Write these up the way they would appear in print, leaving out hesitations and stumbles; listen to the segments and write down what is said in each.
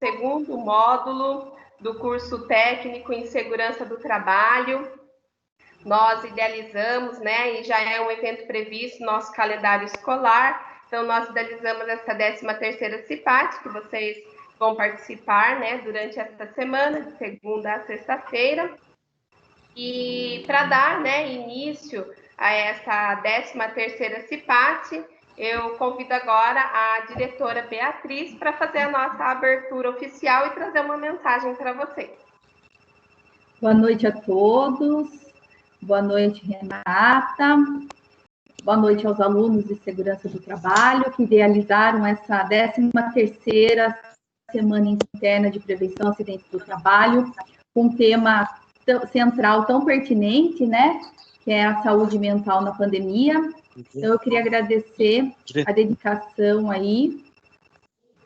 segundo módulo do curso técnico em segurança do trabalho. Nós idealizamos, né, e já é um evento previsto no nosso calendário escolar, então nós idealizamos essa 13ª CIPAT, que vocês vão participar, né, durante esta semana, de segunda a sexta-feira. E para dar, né, início a essa 13ª CIPAT, eu convido agora a diretora Beatriz para fazer a nossa abertura oficial e trazer uma mensagem para vocês. Boa noite a todos, boa noite, Renata, boa noite aos alunos de segurança do trabalho que idealizaram essa 13ª Semana Interna de Prevenção a Acidentes do Trabalho, com um tema central tão pertinente, né, que é a saúde mental na pandemia. Então, eu queria agradecer a dedicação aí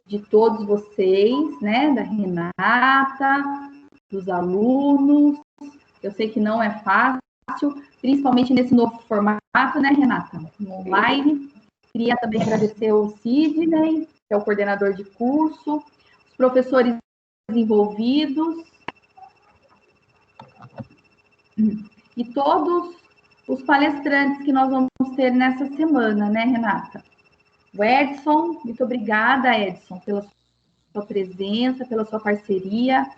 de todos vocês, né, da Renata, dos alunos. Eu sei que não é fácil, principalmente nesse novo formato, né, Renata, no online. Queria também agradecer o Sidney, que é o coordenador de curso, os professores envolvidos, e todos os palestrantes que nós vamos ter nessa semana, né, Renata? O Edson, muito obrigada, Edson, pela sua presença, pela sua parceria.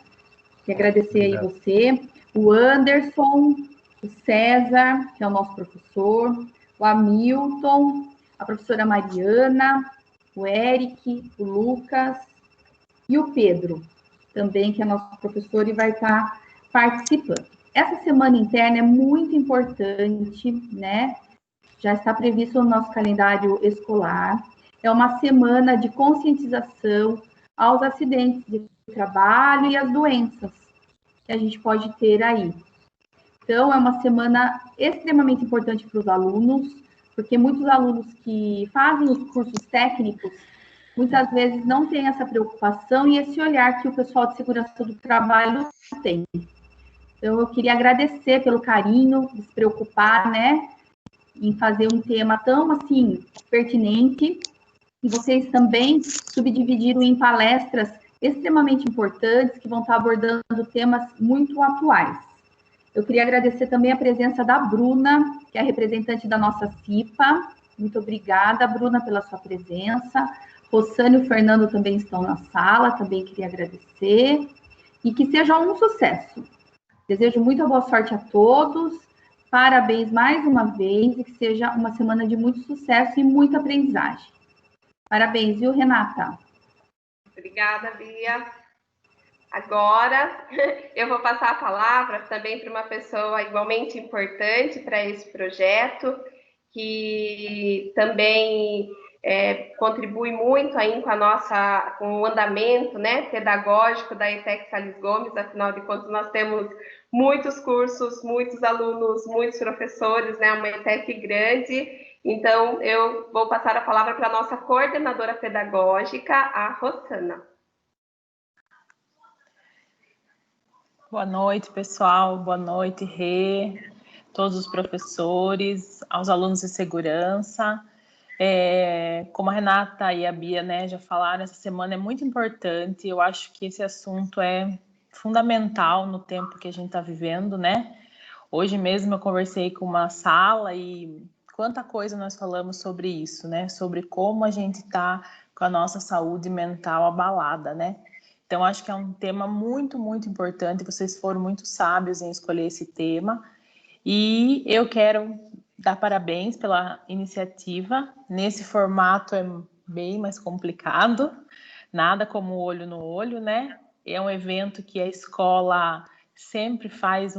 Quero agradecer aí você. O Anderson, o César, que é o nosso professor, o Hamilton, a professora Mariana, o Eric, o Lucas e o Pedro, também, que é nosso professor e vai estar participando. Essa semana interna é muito importante, né? Já está previsto no nosso calendário escolar. É uma semana de conscientização aos acidentes de trabalho e às doenças que a gente pode ter aí. Então, é uma semana extremamente importante para os alunos, porque muitos alunos que fazem os cursos técnicos, muitas vezes não têm essa preocupação e esse olhar que o pessoal de segurança do trabalho tem. Então, eu queria agradecer pelo carinho, de se preocupar, né, em fazer um tema tão, assim, pertinente. E vocês também subdividiram em palestras extremamente importantes, que vão estar abordando temas muito atuais. Eu queria agradecer também a presença da Bruna, que é a representante da nossa CIPA. Muito obrigada, Bruna, pela sua presença. Rossane e o Fernando também estão na sala, também queria agradecer. E que seja um sucesso. Desejo muita boa sorte a todos, parabéns mais uma vez, e que seja uma semana de muito sucesso e muita aprendizagem. Parabéns, viu, Renata? Obrigada, Bia. Agora, eu vou passar a palavra também para uma pessoa igualmente importante para esse projeto, que também contribui muito aí com o andamento, né, pedagógico da ETEC Salles Gomes. Afinal de contas, nós temos muitos cursos, muitos alunos, muitos professores, né, uma ETEC grande. Então, eu vou passar a palavra para a nossa coordenadora pedagógica, a Rosana. Boa noite, pessoal. Boa noite, Rê, todos os professores, aos alunos de segurança. Como a Renata e a Bia, né, já falaram, essa semana é muito importante. Eu acho que esse assunto é fundamental no tempo que a gente está vivendo, né? Hoje mesmo eu conversei com uma sala e quanta coisa nós falamos sobre isso, né? Sobre como a gente está com a nossa saúde mental abalada, né? Então, acho que é um tema muito, muito importante. Vocês foram muito sábios em escolher esse tema. E eu quero dar parabéns pela iniciativa. Nesse formato é bem mais complicado. Nada como olho no olho, né? É um evento que a escola sempre faz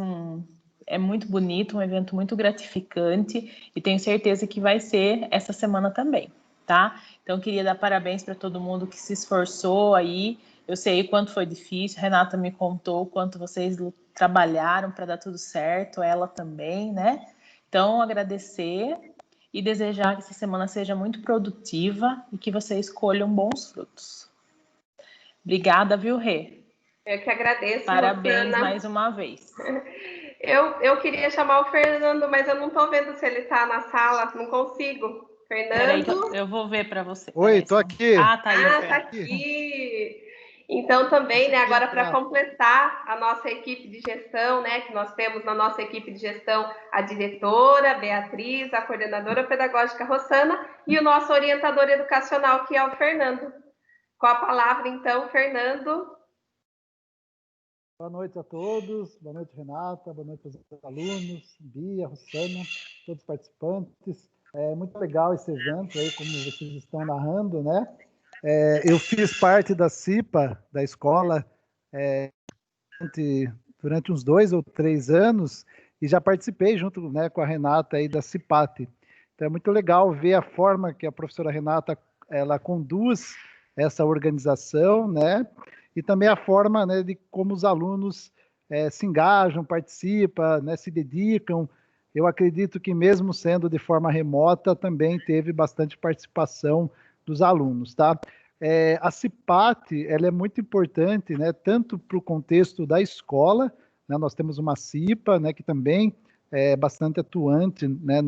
é muito bonito, um evento muito gratificante. E tenho certeza que vai ser essa semana também, tá? Então, queria dar parabéns para todo mundo que se esforçou aí. Eu sei o quanto foi difícil, a Renata me contou o quanto vocês trabalharam para dar tudo certo, ela também, né? Então, agradecer e desejar que essa semana seja muito produtiva e que vocês colham bons frutos. Obrigada, viu, Rê? Eu que agradeço, parabéns, Rosana. Mais uma vez. Eu queria chamar o Fernando, mas eu não estou vendo se ele está na sala, não consigo. Fernando? Peraí, eu vou ver para você. Oi, estou aqui. Ah, tá aí. Tá aqui. Então, também, né, agora para completar a nossa equipe de gestão, né, que nós temos na nossa equipe de gestão a diretora, Beatriz, a coordenadora pedagógica, Rosana, e o nosso orientador educacional, que é o Fernando. Com a palavra, então, Fernando. Boa noite a todos, boa noite, Renata, boa noite aos alunos, Bia, Rosana, todos os participantes. É muito legal esse evento aí, como vocês estão narrando, né? Eu fiz parte da CIPA, da escola, durante uns 2 ou 3 anos, e já participei junto, né, com a Renata aí da CIPAT. Então é muito legal ver a forma que a professora Renata ela conduz essa organização, né? E também a forma, né, de como os alunos se engajam, participam, né, se dedicam. Eu acredito que mesmo sendo de forma remota, também teve bastante participação dos alunos, tá? A CIPAT, ela é muito importante, né, tanto para o contexto da escola, né, nós temos uma CIPA, né, que também é bastante atuante, né,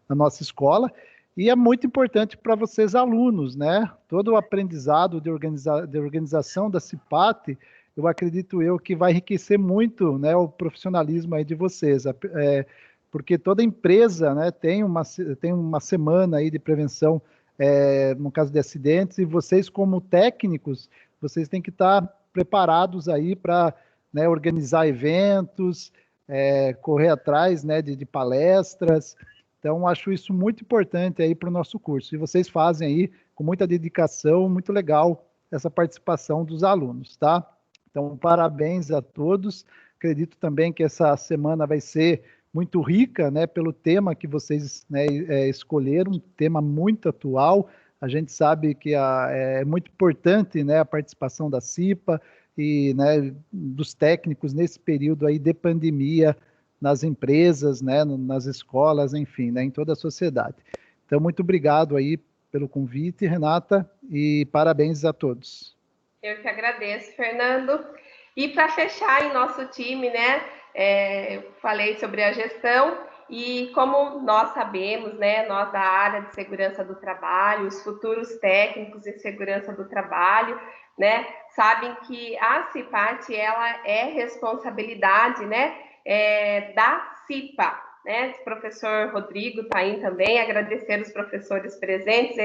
na nossa escola, e é muito importante para vocês, alunos, né? Todo o aprendizado de organização da CIPAT, eu acredito que vai enriquecer muito, né, o profissionalismo aí de vocês, porque toda empresa, né, tem uma semana aí de prevenção, no caso de acidentes, e vocês, como técnicos, vocês têm que estar preparados aí para, né, organizar eventos, correr atrás, né, de palestras. Então, acho isso muito importante aí para o nosso curso. E vocês fazem aí com muita dedicação, muito legal essa participação dos alunos, tá? Então, parabéns a todos. Acredito também que essa semana vai ser muito rica, né, pelo tema que vocês, né, escolheram, um tema muito atual. A gente sabe que é muito importante, né, a participação da CIPA e, né, dos técnicos nesse período aí de pandemia, nas empresas, né, nas escolas, enfim, né, em toda a sociedade. Então, muito obrigado aí pelo convite, Renata, e parabéns a todos. Eu que agradeço, Fernando. E para fechar em nosso time, né, eu falei sobre a gestão e como nós sabemos, né, nós da área de segurança do trabalho, os futuros técnicos em segurança do trabalho, né, sabem que a CIPAT, ela é responsabilidade, né, da CIPA, né? O professor Rodrigo está aí também, agradecer os professores presentes.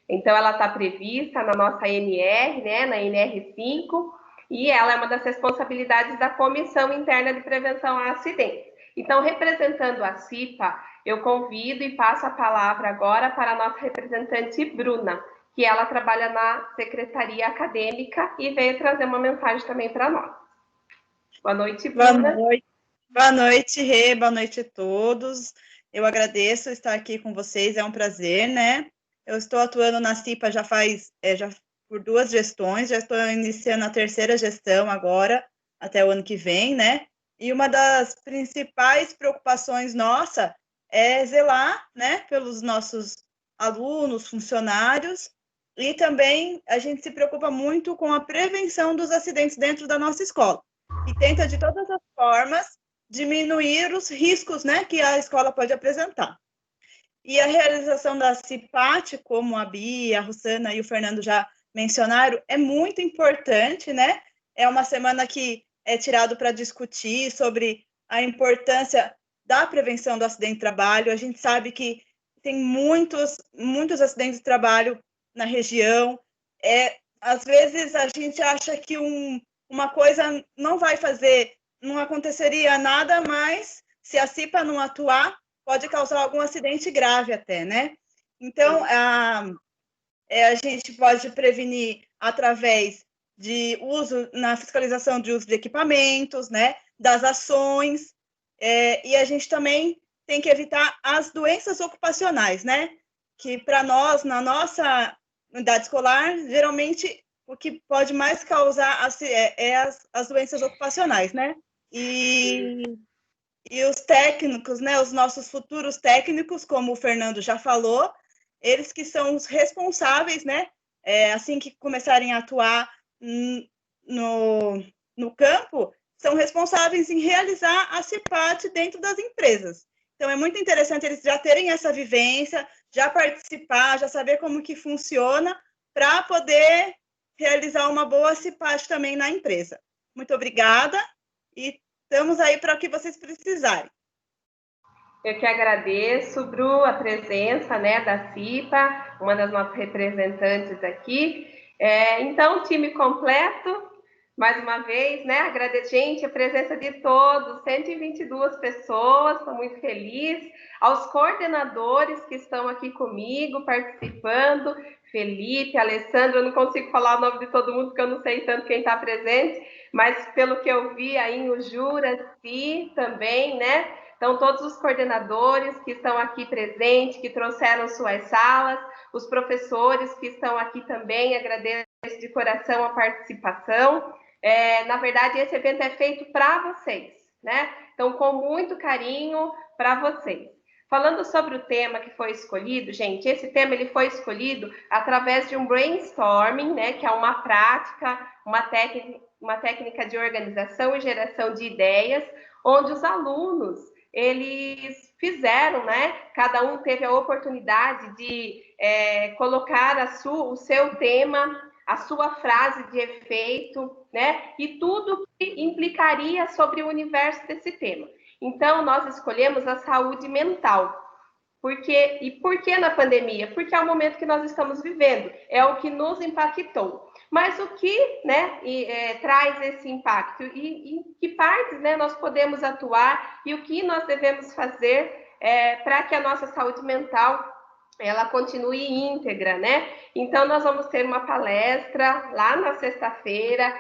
Então, ela está prevista na nossa NR, né? Na NR5, e ela é uma das responsabilidades da Comissão Interna de Prevenção a Acidentes. Então, representando a CIPA, eu convido e passo a palavra agora para a nossa representante Bruna, que ela trabalha na Secretaria Acadêmica e veio trazer uma mensagem também para nós. Boa noite, Bruna. Boa noite, Rê, boa noite a todos. Eu agradeço estar aqui com vocês, é um prazer, né? Eu estou atuando na CIPA já por 2 gestões, já estou iniciando a 3ª gestão agora, até o ano que vem, né? E uma das principais preocupações nossa é zelar, né, pelos nossos alunos, funcionários, e também a gente se preocupa muito com a prevenção dos acidentes dentro da nossa escola, e tenta de todas as formas diminuir os riscos, né, que a escola pode apresentar. E a realização da CIPAT, como a Bia, a Rosana e o Fernando já mencionaram, é muito importante, né? É uma semana que é tirado para discutir sobre a importância da prevenção do acidente de trabalho. A gente sabe que tem muitos acidentes de trabalho na região. Às vezes a gente acha que uma coisa não aconteceria nada, mas se a CIPA não atuar, pode causar algum acidente grave até, né? Então, a gente pode prevenir através de uso, na fiscalização de uso de equipamentos, né? Das ações, e a gente também tem que evitar as doenças ocupacionais, né? Que para nós, na nossa unidade escolar, geralmente o que pode mais causar as doenças ocupacionais, né? E os técnicos, né, os nossos futuros técnicos, como o Fernando já falou, eles que são os responsáveis, né, assim que começarem a atuar no campo, são responsáveis em realizar a CIPAT dentro das empresas. Então, é muito interessante eles já terem essa vivência, já participar, já saber como que funciona, para poder realizar uma boa CIPAT também na empresa. Muito obrigada e estamos aí para o que vocês precisarem. Eu que agradeço, Bru, a presença, né, da CIPA, uma das nossas representantes aqui. Então, time completo, mais uma vez, né, agradeço, gente, a presença de todos, 122 pessoas, estou muito feliz. Aos coordenadores que estão aqui comigo, participando, Felipe, Alessandro, eu não consigo falar o nome de todo mundo, porque eu não sei tanto quem está presente, mas pelo que eu vi aí, o Juraci também, né? Então, todos os coordenadores que estão aqui presentes, que trouxeram suas salas, os professores que estão aqui também, agradeço de coração a participação. Na verdade, esse evento é feito para vocês, né? Então, com muito carinho para vocês. Falando sobre o tema que foi escolhido, gente, esse tema ele foi escolhido através de um brainstorming, né? Que é uma prática, uma técnica de organização e geração de ideias, onde os alunos eles fizeram, né? Cada um teve a oportunidade de colocar o seu tema, a sua frase de efeito, né? E tudo que implicaria sobre o universo desse tema. Então, nós escolhemos a saúde mental. Por que na pandemia? Porque é o momento que nós estamos vivendo, é o que nos impactou. Mas o que, né, traz esse impacto? E em que partes, né, nós podemos atuar e o que nós devemos fazer para que a nossa saúde mental ela continue íntegra, né? Então, nós vamos ter uma palestra lá na sexta-feira,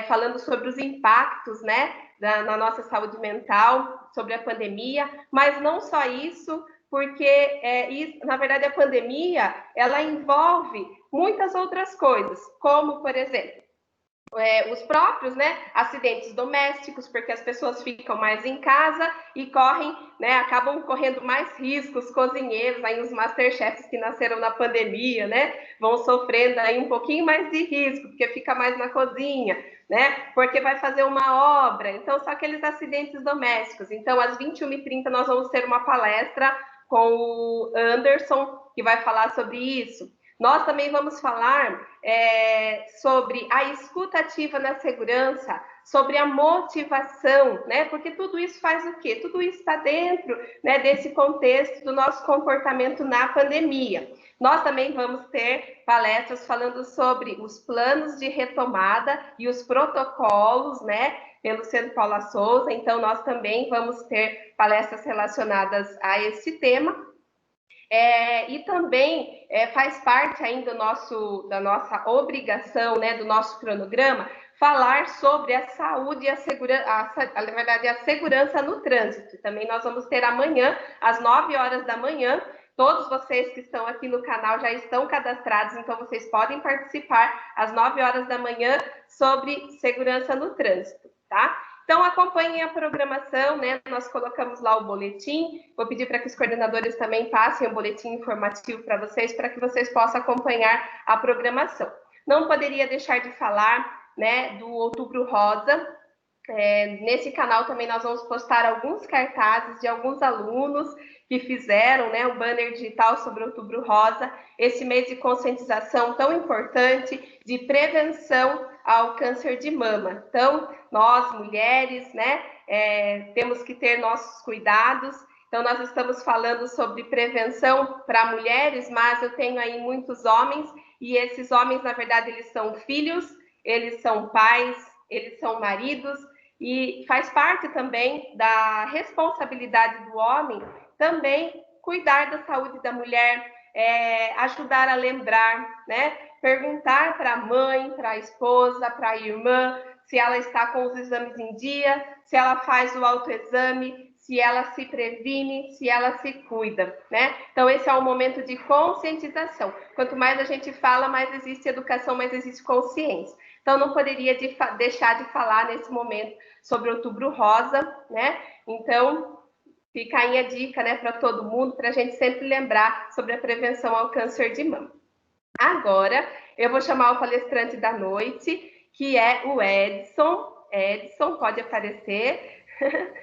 falando sobre os impactos, né, na nossa saúde mental, sobre a pandemia, mas não só isso, porque, na verdade, a pandemia, ela envolve muitas outras coisas, como, por exemplo, os próprios, né, acidentes domésticos, porque as pessoas ficam mais em casa e correm, né, acabam correndo mais riscos, cozinheiros, aí os masterchefs que nasceram na pandemia, né, vão sofrendo aí um pouquinho mais de risco, porque fica mais na cozinha, né, porque vai fazer uma obra, então são aqueles acidentes domésticos. Então, às 21h30 nós vamos ter uma palestra com o Anderson, que vai falar sobre isso. Nós também vamos falar sobre a escuta ativa na segurança, sobre a motivação, né? Porque tudo isso faz o quê? Tudo isso está dentro, né, desse contexto do nosso comportamento na pandemia. Nós também vamos ter palestras falando sobre os planos de retomada e os protocolos, né, pelo Centro Paula Souza. Então, nós também vamos ter palestras relacionadas a esse tema. E também faz parte ainda da nossa obrigação, né, do nosso cronograma, falar sobre a saúde e a segurança no trânsito. Também nós vamos ter amanhã, às 9h da manhã, todos vocês que estão aqui no canal já estão cadastrados, então vocês podem participar às 9h da manhã sobre segurança no trânsito, tá? Então, acompanhem a programação, né? Nós colocamos lá o boletim. Vou pedir para que os coordenadores também passem o boletim informativo para que vocês possam acompanhar a programação. Não poderia deixar de falar, né, do Outubro Rosa. Nesse canal também nós vamos postar alguns cartazes de alguns alunos que fizeram, né, um banner digital sobre o Outubro Rosa, esse mês de conscientização tão importante de prevenção ao câncer de mama. Então, nós, mulheres, né, temos que ter nossos cuidados. Então, nós estamos falando sobre prevenção para mulheres, mas eu tenho aí muitos homens, e esses homens, na verdade, eles são filhos, eles são pais, eles são maridos, e faz parte também da responsabilidade do homem também cuidar da saúde da mulher, ajudar a lembrar, né? Perguntar para a mãe, para a esposa, para a irmã, se ela está com os exames em dia, se ela faz o autoexame, se ela se previne, se ela se cuida, né? Então, esse é um momento de conscientização. Quanto mais a gente fala, mais existe educação, mais existe consciência. Então, não poderia deixar de falar nesse momento sobre o Outubro Rosa, né? Então, fica aí a dica, né, para todo mundo, para a gente sempre lembrar sobre a prevenção ao câncer de mama. Agora, eu vou chamar o palestrante da noite, que é o Edson. Edson, pode aparecer.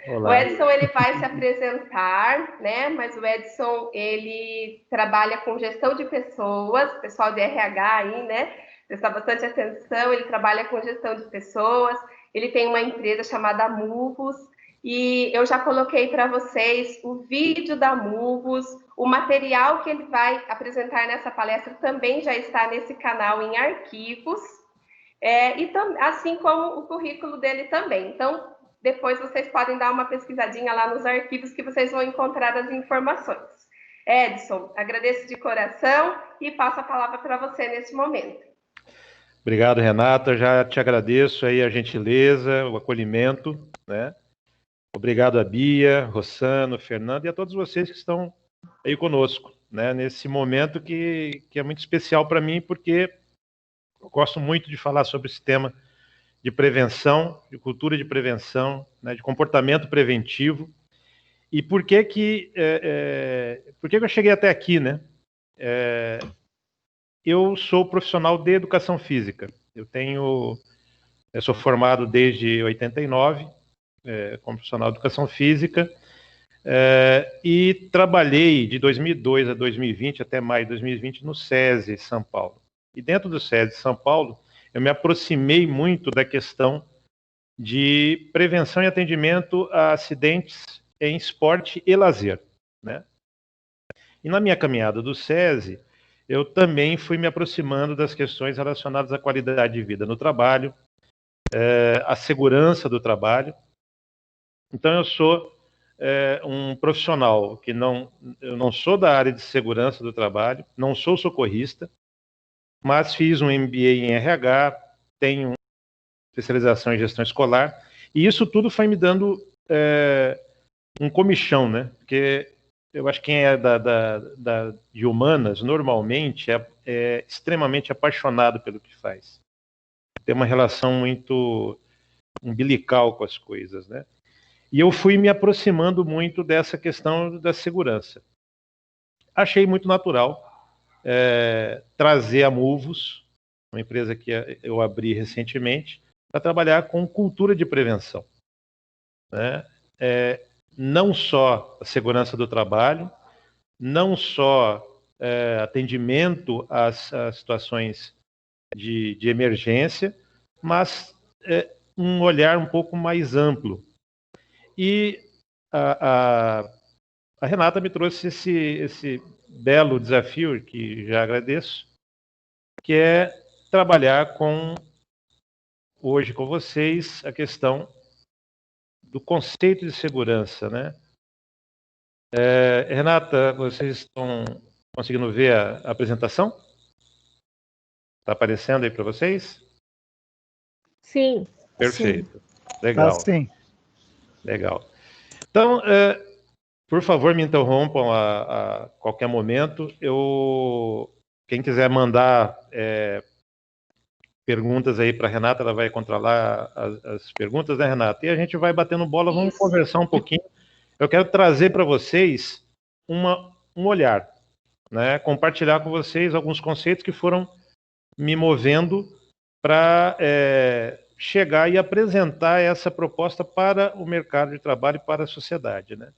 Olá. O Edson, ele vai se apresentar, né? Mas o Edson, ele trabalha com gestão de pessoas, pessoal de RH aí, né? prestar bastante atenção. Ele trabalha com gestão de pessoas, ele tem uma empresa chamada Muvos, e eu já coloquei para vocês o vídeo da Muvos, o material que ele vai apresentar nessa palestra também já está nesse canal em arquivos, assim como o currículo dele também. Então, depois vocês podem dar uma pesquisadinha lá nos arquivos que vocês vão encontrar as informações. Edson, agradeço de coração e passo a palavra para você nesse momento. Obrigado, Renata. Já te agradeço aí a gentileza, o acolhimento, né? Obrigado a Bia, Rossano, Fernando e a todos vocês que estão aí conosco, né? Nesse momento que é muito especial para mim, porque eu gosto muito de falar sobre esse tema de prevenção, de cultura de prevenção, né? De comportamento preventivo. E por que eu cheguei até aqui, né? Eu sou profissional de educação física. Eu sou formado desde 89, como profissional de educação física, e trabalhei de 2002 a 2020, até maio de 2020, no SESI São Paulo. E dentro do SESI São Paulo, eu me aproximei muito da questão de prevenção e atendimento a acidentes em esporte e lazer, né? E na minha caminhada do SESI, eu também fui me aproximando das questões relacionadas à qualidade de vida no trabalho, à segurança do trabalho. Então, eu sou um profissional que eu não sou da área de segurança do trabalho, não sou socorrista, mas fiz um MBA em RH, tenho especialização em gestão escolar, e isso tudo foi me dando um comichão, né? Porque eu acho que quem é de humanas, normalmente, é extremamente apaixonado pelo que faz. Tem uma relação muito umbilical com as coisas, né? E eu fui me aproximando muito dessa questão da segurança. Achei muito natural trazer a Muvos, uma empresa que eu abri recentemente, para trabalhar com cultura de prevenção, né? Não só a segurança do trabalho, não só atendimento às situações de emergência, mas um olhar um pouco mais amplo. E a Renata me trouxe esse belo desafio, que já agradeço, que é trabalhar hoje com vocês a questão do conceito de segurança, né? Renata, vocês estão conseguindo ver a apresentação? Está aparecendo aí para vocês? Sim. Perfeito. Sim. Legal. Tá, sim. Legal. Então, por favor, me interrompam a qualquer momento. Quem quiser mandar perguntas aí para a Renata, ela vai controlar as perguntas, né, Renata? E a gente vai batendo bola, vamos conversar um pouquinho. Eu quero trazer para vocês um olhar, né? Compartilhar com vocês alguns conceitos que foram me movendo para chegar e apresentar essa proposta para o mercado de trabalho e para a sociedade, né?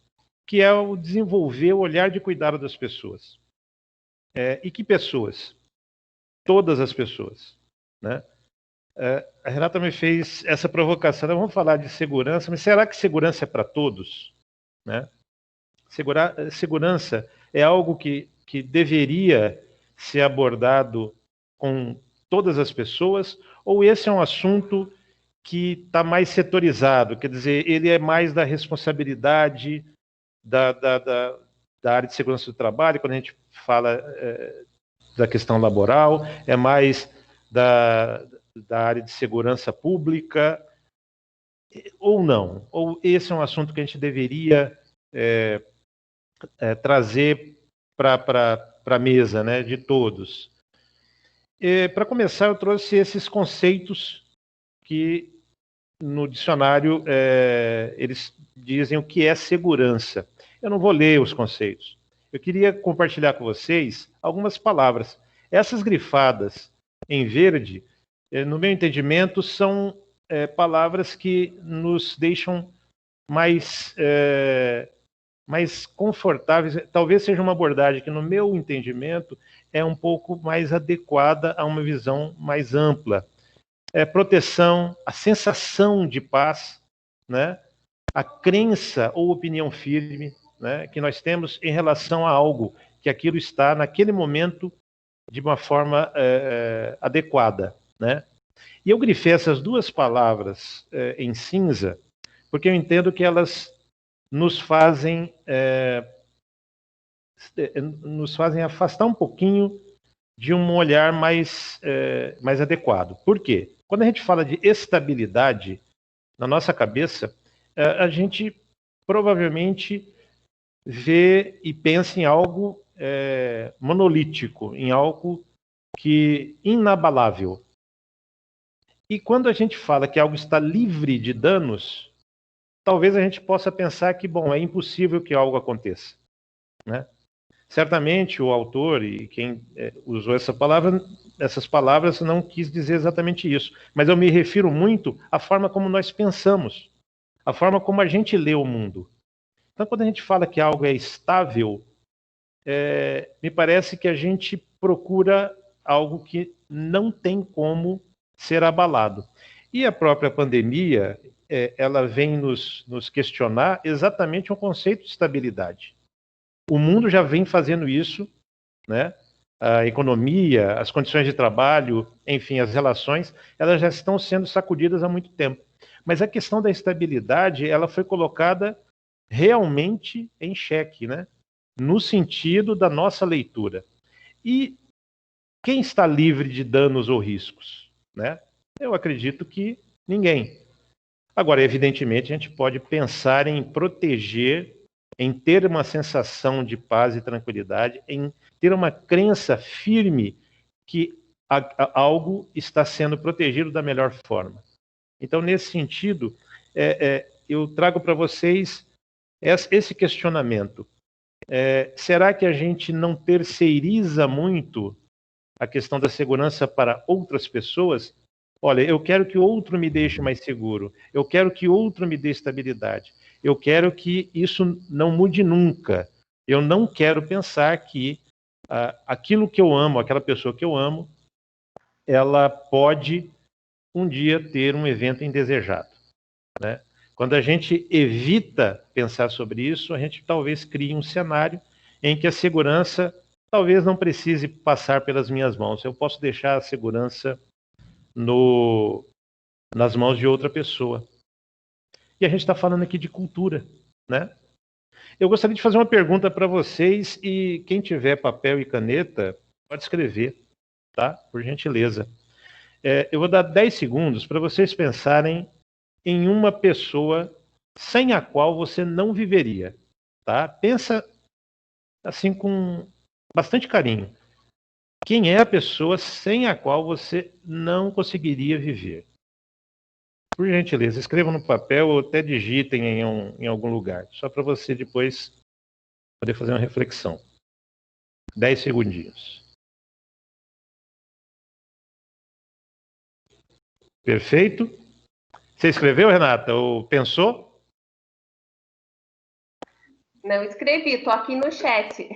Que é o desenvolver o olhar de cuidado das pessoas. E que pessoas? Todas as pessoas, né? A Renata me fez essa provocação. Vamos falar de segurança, mas será que segurança é para todos? Né? Segurança é algo que deveria ser abordado com todas as pessoas, ou esse é um assunto que está mais setorizado, quer dizer, ele é mais da responsabilidade da área de segurança do trabalho, quando a gente fala da questão laboral, é mais da área de segurança pública, ou não? Ou esse é um assunto que a gente deveria trazer para a mesa, né, de todos? Para começar, eu trouxe esses conceitos que no dicionário eles dizem o que é segurança. Eu não vou ler os conceitos. Eu queria compartilhar com vocês algumas palavras. Essas grifadas em verde, no meu entendimento, são palavras que nos deixam mais confortáveis. Talvez seja uma abordagem que, no meu entendimento, é um pouco mais adequada a uma visão mais ampla. Proteção, a sensação de paz, né? A crença ou opinião firme, né, que nós temos em relação a algo, que aquilo está naquele momento de uma forma adequada, né? E eu grifei essas duas palavras em cinza, porque eu entendo que elas nos fazem afastar um pouquinho de um olhar mais adequado. Por quê? Quando a gente fala de estabilidade, na nossa cabeça, a gente provavelmente vê e pensa em algo monolítico, em algo que inabalável. E quando a gente fala que algo está livre de danos, talvez a gente possa pensar que, bom, é impossível que algo aconteça, né? Certamente o autor e quem usou essas palavras não quis dizer exatamente isso, mas eu me refiro muito à forma como nós pensamos, à forma como a gente lê o mundo. Então, quando a gente fala que algo é estável, me parece que a gente procura algo que não tem como ser abalado. E a própria pandemia, ela vem nos questionar exatamente o conceito de estabilidade. O mundo já vem fazendo isso, né? A economia, as condições de trabalho, enfim, as relações, elas já estão sendo sacudidas há muito tempo. Mas a questão da estabilidade, ela foi colocada realmente em xeque, né? No sentido da nossa leitura. E quem está livre de danos ou riscos, né? Eu acredito que ninguém. Agora, evidentemente, a gente pode pensar em proteger, em ter uma sensação de paz e tranquilidade, em ter uma crença firme que algo está sendo protegido da melhor forma. Então, nesse sentido, eu trago para vocês esse questionamento. Será que a gente não terceiriza muito a questão da segurança para outras pessoas? Olha, eu quero que outro me deixe mais seguro, eu quero que outro me dê estabilidade, eu quero que isso não mude nunca. Eu não quero pensar que aquilo que eu amo, aquela pessoa que eu amo, ela pode um dia ter um evento indesejado, né? Quando a gente evita pensar sobre isso, a gente talvez crie um cenário em que a segurança talvez não precise passar pelas minhas mãos. Eu posso deixar a segurança nas mãos de outra pessoa. E a gente está falando aqui de cultura, né? Eu gostaria de fazer uma pergunta para vocês e quem tiver papel e caneta pode escrever, tá? Por gentileza. Eu vou dar 10 segundos para vocês pensarem em uma pessoa sem a qual você não viveria, tá? Pensa assim com bastante carinho. Quem é a pessoa sem a qual você não conseguiria viver? Por gentileza, escrevam no papel ou até digitem em algum lugar, só para você depois poder fazer uma reflexão. 10 segundinhos. Perfeito? Você escreveu, Renata, ou pensou? Não escrevi, estou aqui no chat.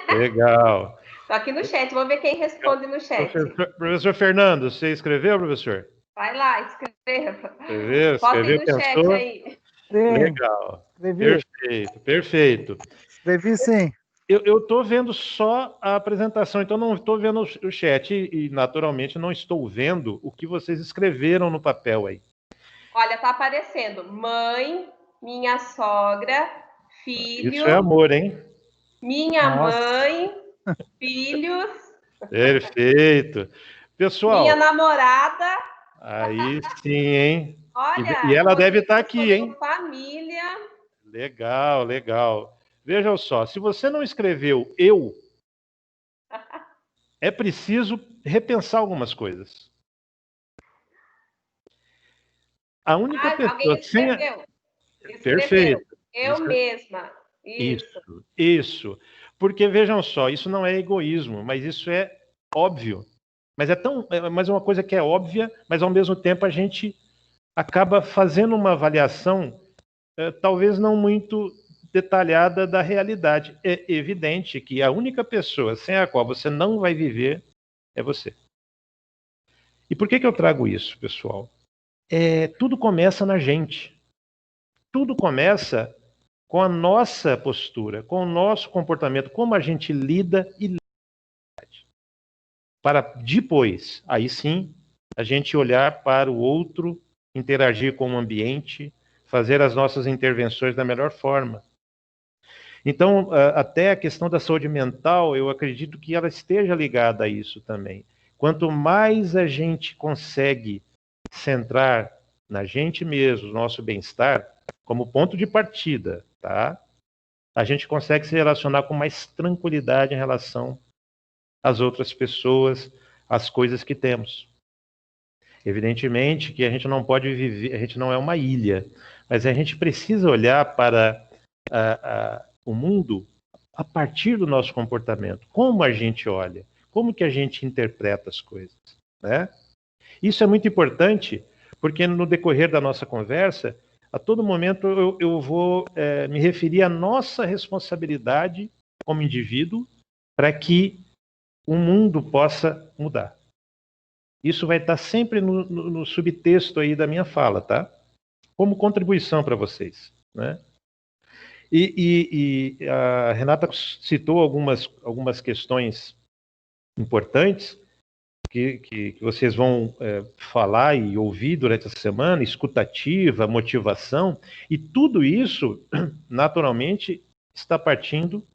Legal. Estou aqui no chat, vou ver quem responde no chat. Professor Fernando, você escreveu, professor? Vai lá, escreva. Escreveu, Botem no pensou? chat aí. Sim, Legal. escrevi. Perfeito. Escrevi sim. Eu estou vendo só a apresentação, então não estou vendo o chat e, naturalmente, não estou vendo o que vocês escreveram no papel aí. Olha, tá aparecendo mãe, minha sogra, filho... Isso é amor, hein? Minha Nossa. mãe, filhos... Perfeito. Pessoal... Minha namorada... Aí sim, hein? Olha... E ela deve estar aqui, hein? Família... Legal. Vejam só, se você não escreveu eu, é preciso repensar algumas coisas. A única pessoa alguém escreveu. Perfeito. Eu mesma. Isso. Porque, vejam só, isso não é egoísmo, mas isso é óbvio. Mas é uma coisa que é óbvia, mas ao mesmo tempo a gente acaba fazendo uma avaliação talvez não muito detalhada da realidade. É evidente que a única pessoa sem a qual você não vai viver é você. E por que eu trago isso, pessoal? Tudo começa na gente. Tudo começa com a nossa postura, com o nosso comportamento, como a gente lida e lida. Para depois, aí sim, a gente olhar para o outro, interagir com o ambiente, fazer as nossas intervenções da melhor forma. Então, até a questão da saúde mental, eu acredito que ela esteja ligada a isso também. Quanto mais a gente consegue centrar na gente mesmo, nosso bem-estar, como ponto de partida, tá? A gente consegue se relacionar com mais tranquilidade em relação às outras pessoas, às coisas que temos. Evidentemente que a gente não pode viver, a gente não é uma ilha, mas a gente precisa olhar para o mundo a partir do nosso comportamento. Como a gente olha, como que a gente interpreta as coisas, né? Isso é muito importante, porque no decorrer da nossa conversa, a todo momento eu vou me referir à nossa responsabilidade como indivíduo para que o mundo possa mudar. Isso vai estar sempre no subtexto aí da minha fala, tá? Como contribuição para vocês, né? E a Renata citou algumas questões importantes que vocês vão falar e ouvir durante essa semana, escutativa, motivação, e tudo isso, naturalmente, está partindo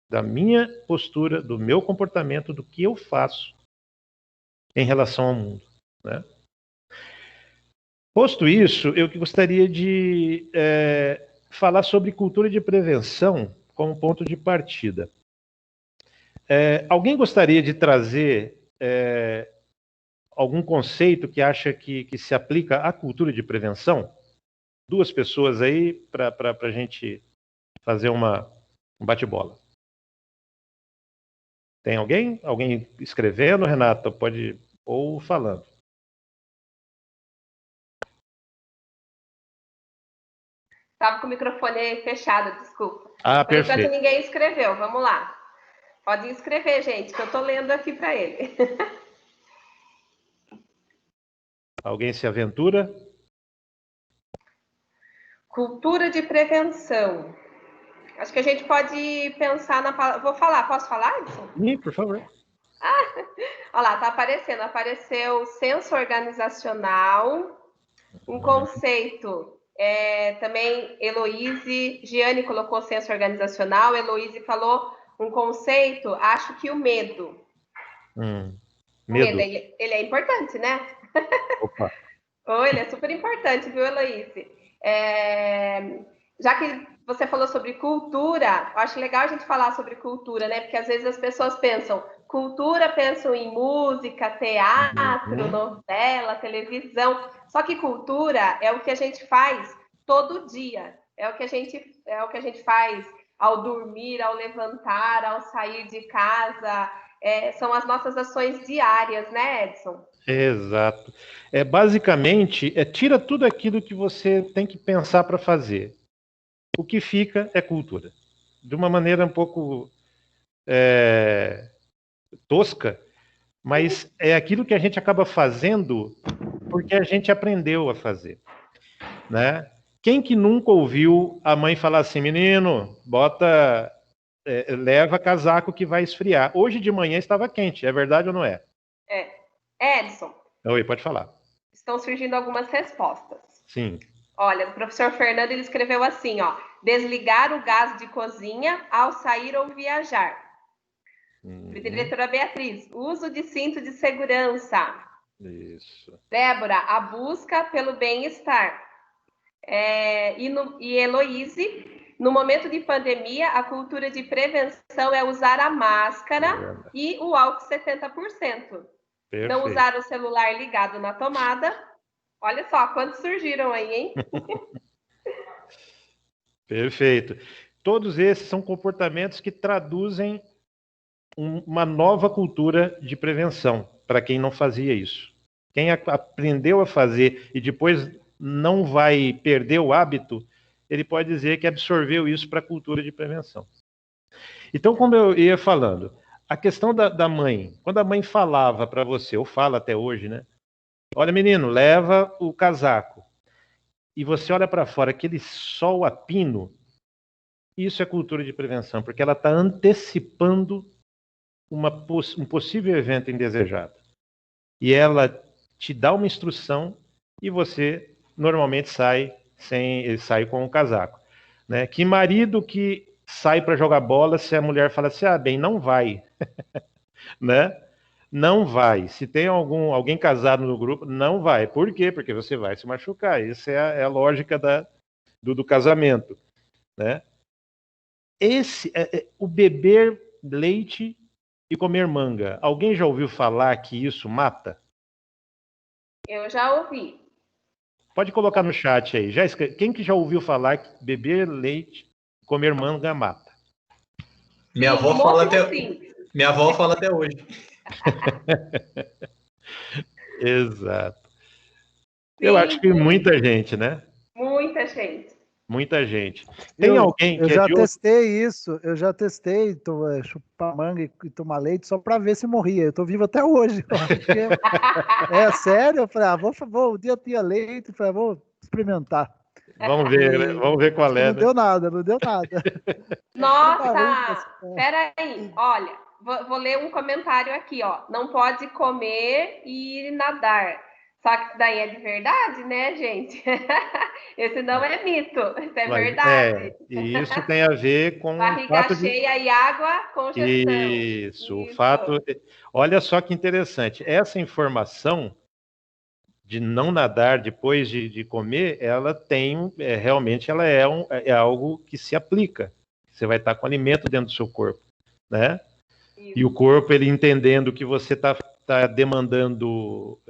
da minha postura, do meu comportamento, do que eu faço em relação ao mundo, né? Posto isso, eu gostaria de falar sobre cultura de prevenção como ponto de partida. Alguém gostaria de trazer algum conceito que acha que se aplica à cultura de prevenção? Duas pessoas aí para a gente fazer um bate-bola. Tem alguém? Alguém escrevendo, Renata? Pode... Ou falando. Estava com o microfone fechado, desculpa. Por enquanto enquanto ninguém escreveu, vamos lá. Pode escrever, gente, que eu estou lendo aqui para ele. Alguém se aventura? Cultura de prevenção. Acho que a gente pode pensar na palavra... Vou falar, posso falar, Edson? Sim, por favor. Olha lá, tá aparecendo. Apareceu senso organizacional, um conceito... também Heloíse, Giane colocou senso organizacional, Heloíse falou um conceito, acho que o medo. Medo. O medo, ele é importante, né? Opa. Ele é super importante, viu, Heloíse? Já que você falou sobre cultura, eu acho legal a gente falar sobre cultura, né? Porque às vezes as pessoas pensam em música, teatro, novela, televisão. Só que cultura é o que a gente faz todo dia. É o que a gente faz ao dormir, ao levantar, ao sair de casa. São as nossas ações diárias, né, Edson? Exato. Basicamente, tira tudo aquilo que você tem que pensar para fazer. O que fica é cultura. De uma maneira um pouco tosca, mas é aquilo que a gente acaba fazendo porque a gente aprendeu a fazer, né? Quem que nunca ouviu a mãe falar assim, menino, leva casaco que vai esfriar. Hoje de manhã estava quente, é verdade ou não é? Edson. Oi, pode falar. Estão surgindo algumas respostas. Sim. Olha, o professor Fernando, ele escreveu assim, ó, desligar o gás de cozinha ao sair ou viajar. Diretora Beatriz, uso de cinto de segurança. Isso. Débora, a busca pelo bem-estar. E Heloíse, no momento de pandemia, a cultura de prevenção é usar a máscara e o álcool 70%. Perfeito. Não usar o celular ligado na tomada. Olha só, quantos surgiram aí, hein? Perfeito. Todos esses são comportamentos que traduzem uma nova cultura de prevenção, para quem não fazia isso. Quem aprendeu a fazer e depois não vai perder o hábito, ele pode dizer que absorveu isso para a cultura de prevenção. Então, como eu ia falando, a questão da mãe, quando a mãe falava para você, ou fala até hoje, né? Olha, menino, leva o casaco. E você olha para fora, aquele sol a pino, isso é cultura de prevenção, porque ela está antecipando um possível evento indesejado. E ela te dá uma instrução e você normalmente sai com o casaco. Né? Que marido que sai para jogar bola se a mulher fala assim, bem, não vai. Né? Não vai. Se tem alguém casado no grupo, não vai. Por quê? Porque você vai se machucar. Essa é a lógica do casamento. Né? O beber leite e comer manga. Alguém já ouviu falar que isso mata? Eu já ouvi. Pode colocar no chat aí. Quem que já ouviu falar que beber leite e comer manga mata? Minha avó fala até hoje. Exato. Sim, eu acho que muita gente, né? Muita gente. Muita gente. Tem alguém que eu já testei isso, eu já testei chupar manga e tomar leite só para ver se morria. Eu tô vivo até hoje. É sério? Eu falei, um dia eu tinha leite, falei, vou experimentar. Vamos ver, né? Vamos ver qual é. Não deu nada. Nossa, peraí, olha, vou ler um comentário aqui, ó. Não pode comer e nadar. Só que isso daí é de verdade, né, gente? Esse não é mito, isso é verdade. E isso tem a ver com barriga cheia e água, congestão. Isso, o fato... Olha só que interessante, essa informação de não nadar depois de comer, ela tem, realmente, ela é algo que se aplica. Você vai estar com alimento dentro do seu corpo, né? Isso. E o corpo, ele entendendo que você está demandando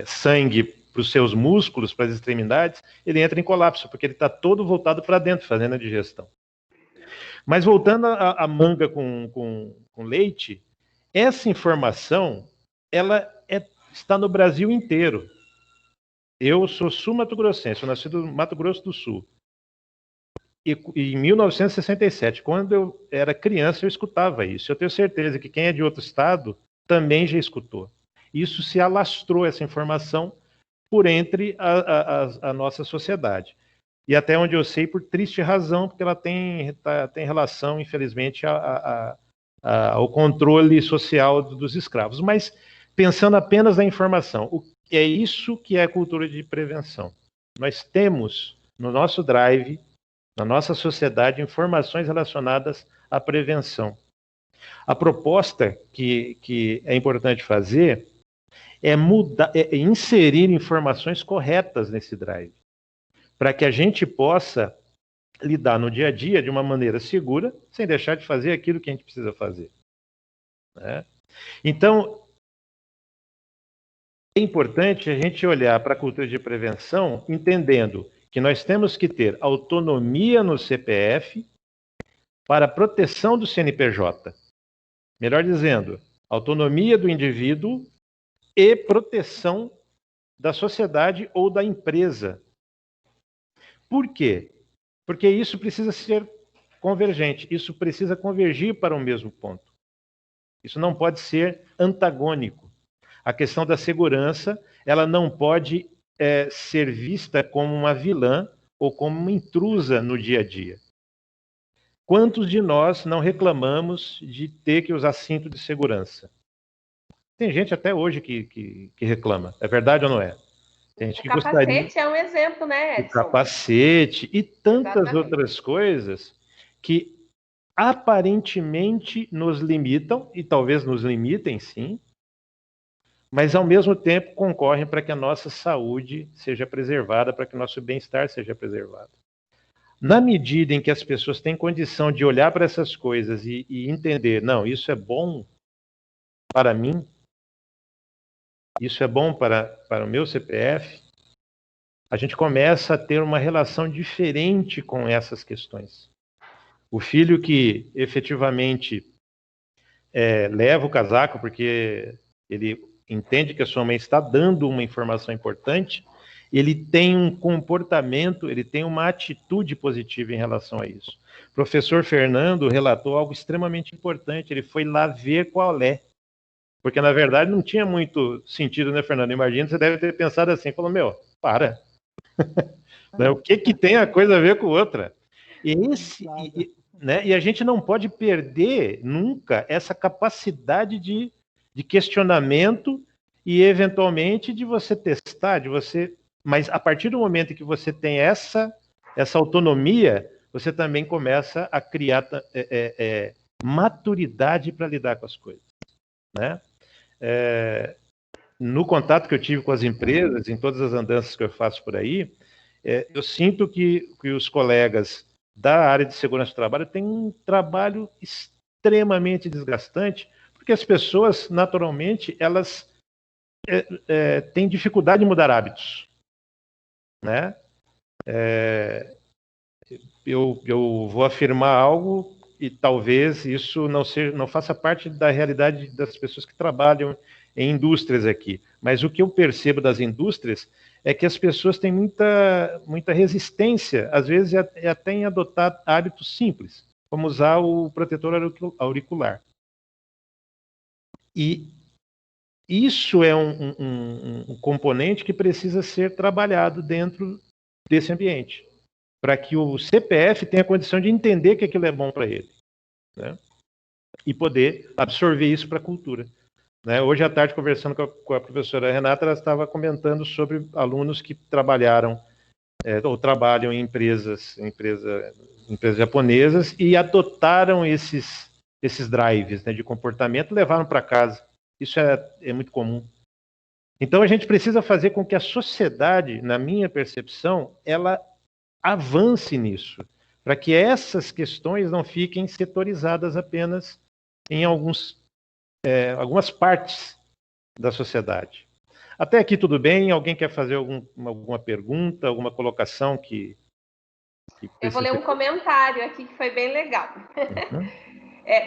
sangue para os seus músculos, para as extremidades, ele entra em colapso, porque ele está todo voltado para dentro, fazendo a digestão. Mas voltando à manga com leite, essa informação, ela está no Brasil inteiro. Eu sou sul-mato-grossense, eu nasci do Mato Grosso do Sul. E em 1967, quando eu era criança, eu escutava isso. Eu tenho certeza que quem é de outro estado também já escutou. Isso se alastrou, essa informação, por entre a nossa sociedade. E até onde eu sei, por triste razão, porque ela tem relação, infelizmente, ao controle social dos escravos. Mas, pensando apenas na informação, é isso que é a cultura de prevenção. Nós temos, no nosso drive, na nossa sociedade, informações relacionadas à prevenção. A proposta que é importante fazer é inserir informações corretas nesse drive, para que a gente possa lidar no dia a dia de uma maneira segura, sem deixar de fazer aquilo que a gente precisa fazer. Né? Então, é importante a gente olhar para a cultura de prevenção entendendo que nós temos que ter autonomia no CPF para a proteção do CNPJ. Melhor dizendo, autonomia do indivíduo e proteção da sociedade ou da empresa. Por quê? Porque isso precisa ser convergente, isso precisa convergir para o mesmo ponto. Isso não pode ser antagônico. A questão da segurança, ela não pode ser vista como uma vilã ou como uma intrusa no dia a dia. Quantos de nós não reclamamos de ter que usar cinto de segurança? Tem gente até hoje que reclama. É verdade ou não é? Tem gente que gostaria. O capacete é um exemplo, né, Edson? O capacete e tantas outras coisas que aparentemente nos limitam, e talvez nos limitem sim, mas ao mesmo tempo concorrem para que a nossa saúde seja preservada, para que o nosso bem-estar seja preservado. Na medida em que as pessoas têm condição de olhar para essas coisas e entender, não, isso é bom para mim, isso é bom para o meu CPF, a gente começa a ter uma relação diferente com essas questões. O filho que efetivamente leva o casaco porque ele entende que a sua mãe está dando uma informação importante, ele tem um comportamento, ele tem uma atitude positiva em relação a isso. O professor Fernando relatou algo extremamente importante, ele foi lá ver qual é. Porque, na verdade, não tinha muito sentido, né, Fernando? Imagina, você deve ter pensado assim, falou, meu, para. O que tem a coisa a ver com outra? E a gente não pode perder nunca essa capacidade de questionamento e, eventualmente, de você testar, mas a partir do momento em que você tem essa autonomia, você também começa a criar maturidade para lidar com as coisas, né? No contato que eu tive com as empresas, em todas as andanças que eu faço por aí, eu sinto que os colegas da área de segurança do trabalho têm um trabalho extremamente desgastante, porque as pessoas, naturalmente, elas têm dificuldade de mudar hábitos, né? Eu vou afirmar algo e talvez isso não faça parte da realidade das pessoas que trabalham em indústrias aqui, mas o que eu percebo das indústrias é que as pessoas têm muita resistência, às vezes até em adotar hábitos simples, como usar o protetor auricular. E isso é um componente que precisa ser trabalhado dentro desse ambiente, para que o CPF tenha condição de entender que aquilo é bom para ele, né? E poder absorver isso para a cultura. Né? Hoje à tarde, conversando com a professora Renata, ela estava comentando sobre alunos que trabalharam ou trabalham em empresas japonesas e adotaram esses drives, né, de comportamento e levaram para casa. Isso é muito comum. Então a gente precisa fazer com que a sociedade, na minha percepção, ela avance nisso, para que essas questões não fiquem setorizadas apenas em algumas partes da sociedade. Até aqui tudo bem? Alguém quer fazer alguma pergunta, alguma colocação que eu vou ler um comentário aqui que foi bem legal.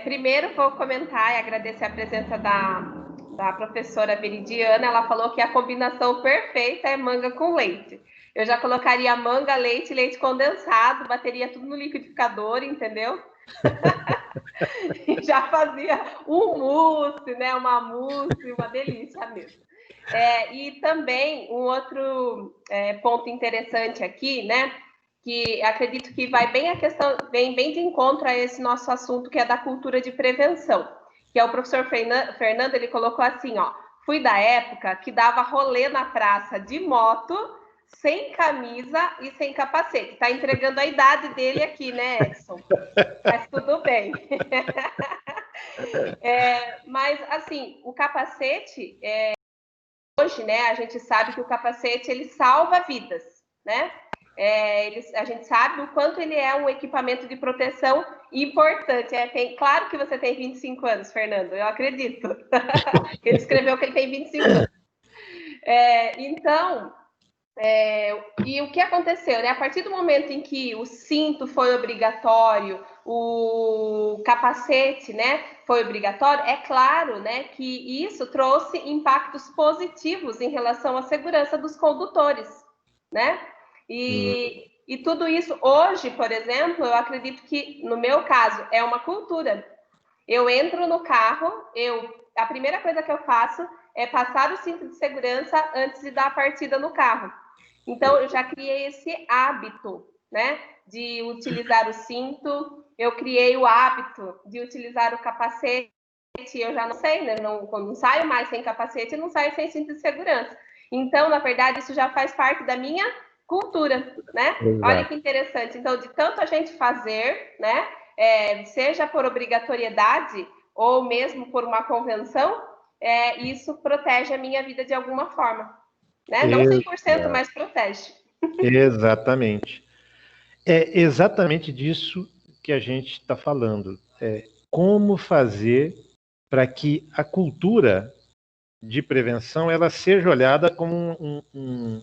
Primeiro vou comentar e agradecer a presença da professora Veridiana. Ela falou que a combinação perfeita é manga com leite. Eu já colocaria manga, leite, leite condensado, bateria tudo no liquidificador, entendeu? Já fazia um mousse, né? Uma mousse, uma delícia mesmo. E também um outro ponto interessante aqui, né? Que acredito que vai bem bem de encontro a esse nosso assunto, que é da cultura de prevenção, que é o professor Fernando, ele colocou assim, ó, fui da época que dava rolê na praça de moto, sem camisa e sem capacete. Tá entregando a idade dele aqui, né, Edson? Mas tudo bem. Mas, assim, o capacete, hoje, né, a gente sabe que o capacete, ele salva vidas, né? A gente sabe o quanto ele é um equipamento de proteção importante. Claro que você tem 25 anos, Fernando, eu acredito. Ele escreveu que ele tem 25 anos. E o que aconteceu, né? A partir do momento em que o cinto foi obrigatório, o capacete, né, foi obrigatório, é claro, né, que isso trouxe impactos positivos em relação à segurança dos condutores, né? E tudo isso hoje, por exemplo, eu acredito que, no meu caso, é uma cultura. Eu entro no carro, a primeira coisa que eu faço é passar o cinto de segurança antes de dar a partida no carro. Então, eu já criei esse hábito, né, de utilizar o cinto, eu criei o hábito de utilizar o capacete, eu já não sei, né, quando não saio mais sem capacete, não saio sem cinto de segurança. Então, na verdade, isso já faz parte da minha cultura, né? Exato. Olha que interessante. Então, de tanto a gente fazer, né, seja por obrigatoriedade ou mesmo por uma convenção, isso protege a minha vida de alguma forma. Né? Não 100%, mas protege. Exatamente. É exatamente disso que a gente está falando. Como fazer para que a cultura de prevenção ela seja olhada como um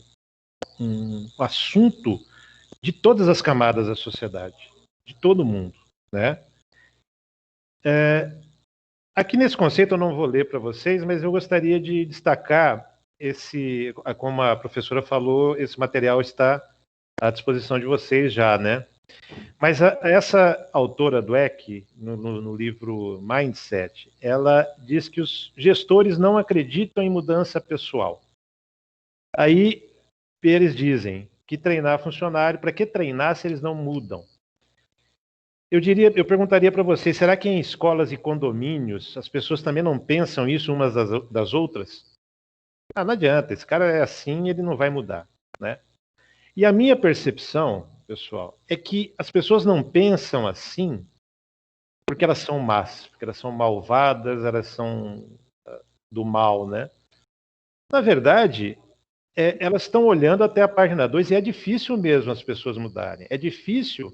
assunto de todas as camadas da sociedade, de todo mundo, né? Aqui nesse conceito eu não vou ler para vocês, mas eu gostaria de destacar como a professora falou, esse material está à disposição de vocês já, né? Mas essa autora do Dweck, no livro Mindset, ela diz que os gestores não acreditam em mudança pessoal. Aí eles dizem que treinar funcionário, para que treinar se eles não mudam? Eu perguntaria para vocês, será que em escolas e condomínios as pessoas também não pensam isso umas das outras? Ah, não adianta, esse cara é assim, ele não vai mudar, né? E a minha percepção, pessoal, é que as pessoas não pensam assim porque elas são más, porque elas são malvadas, elas são do mal, né? Na verdade, elas estão olhando até a página 2 e é difícil mesmo as pessoas mudarem. É difícil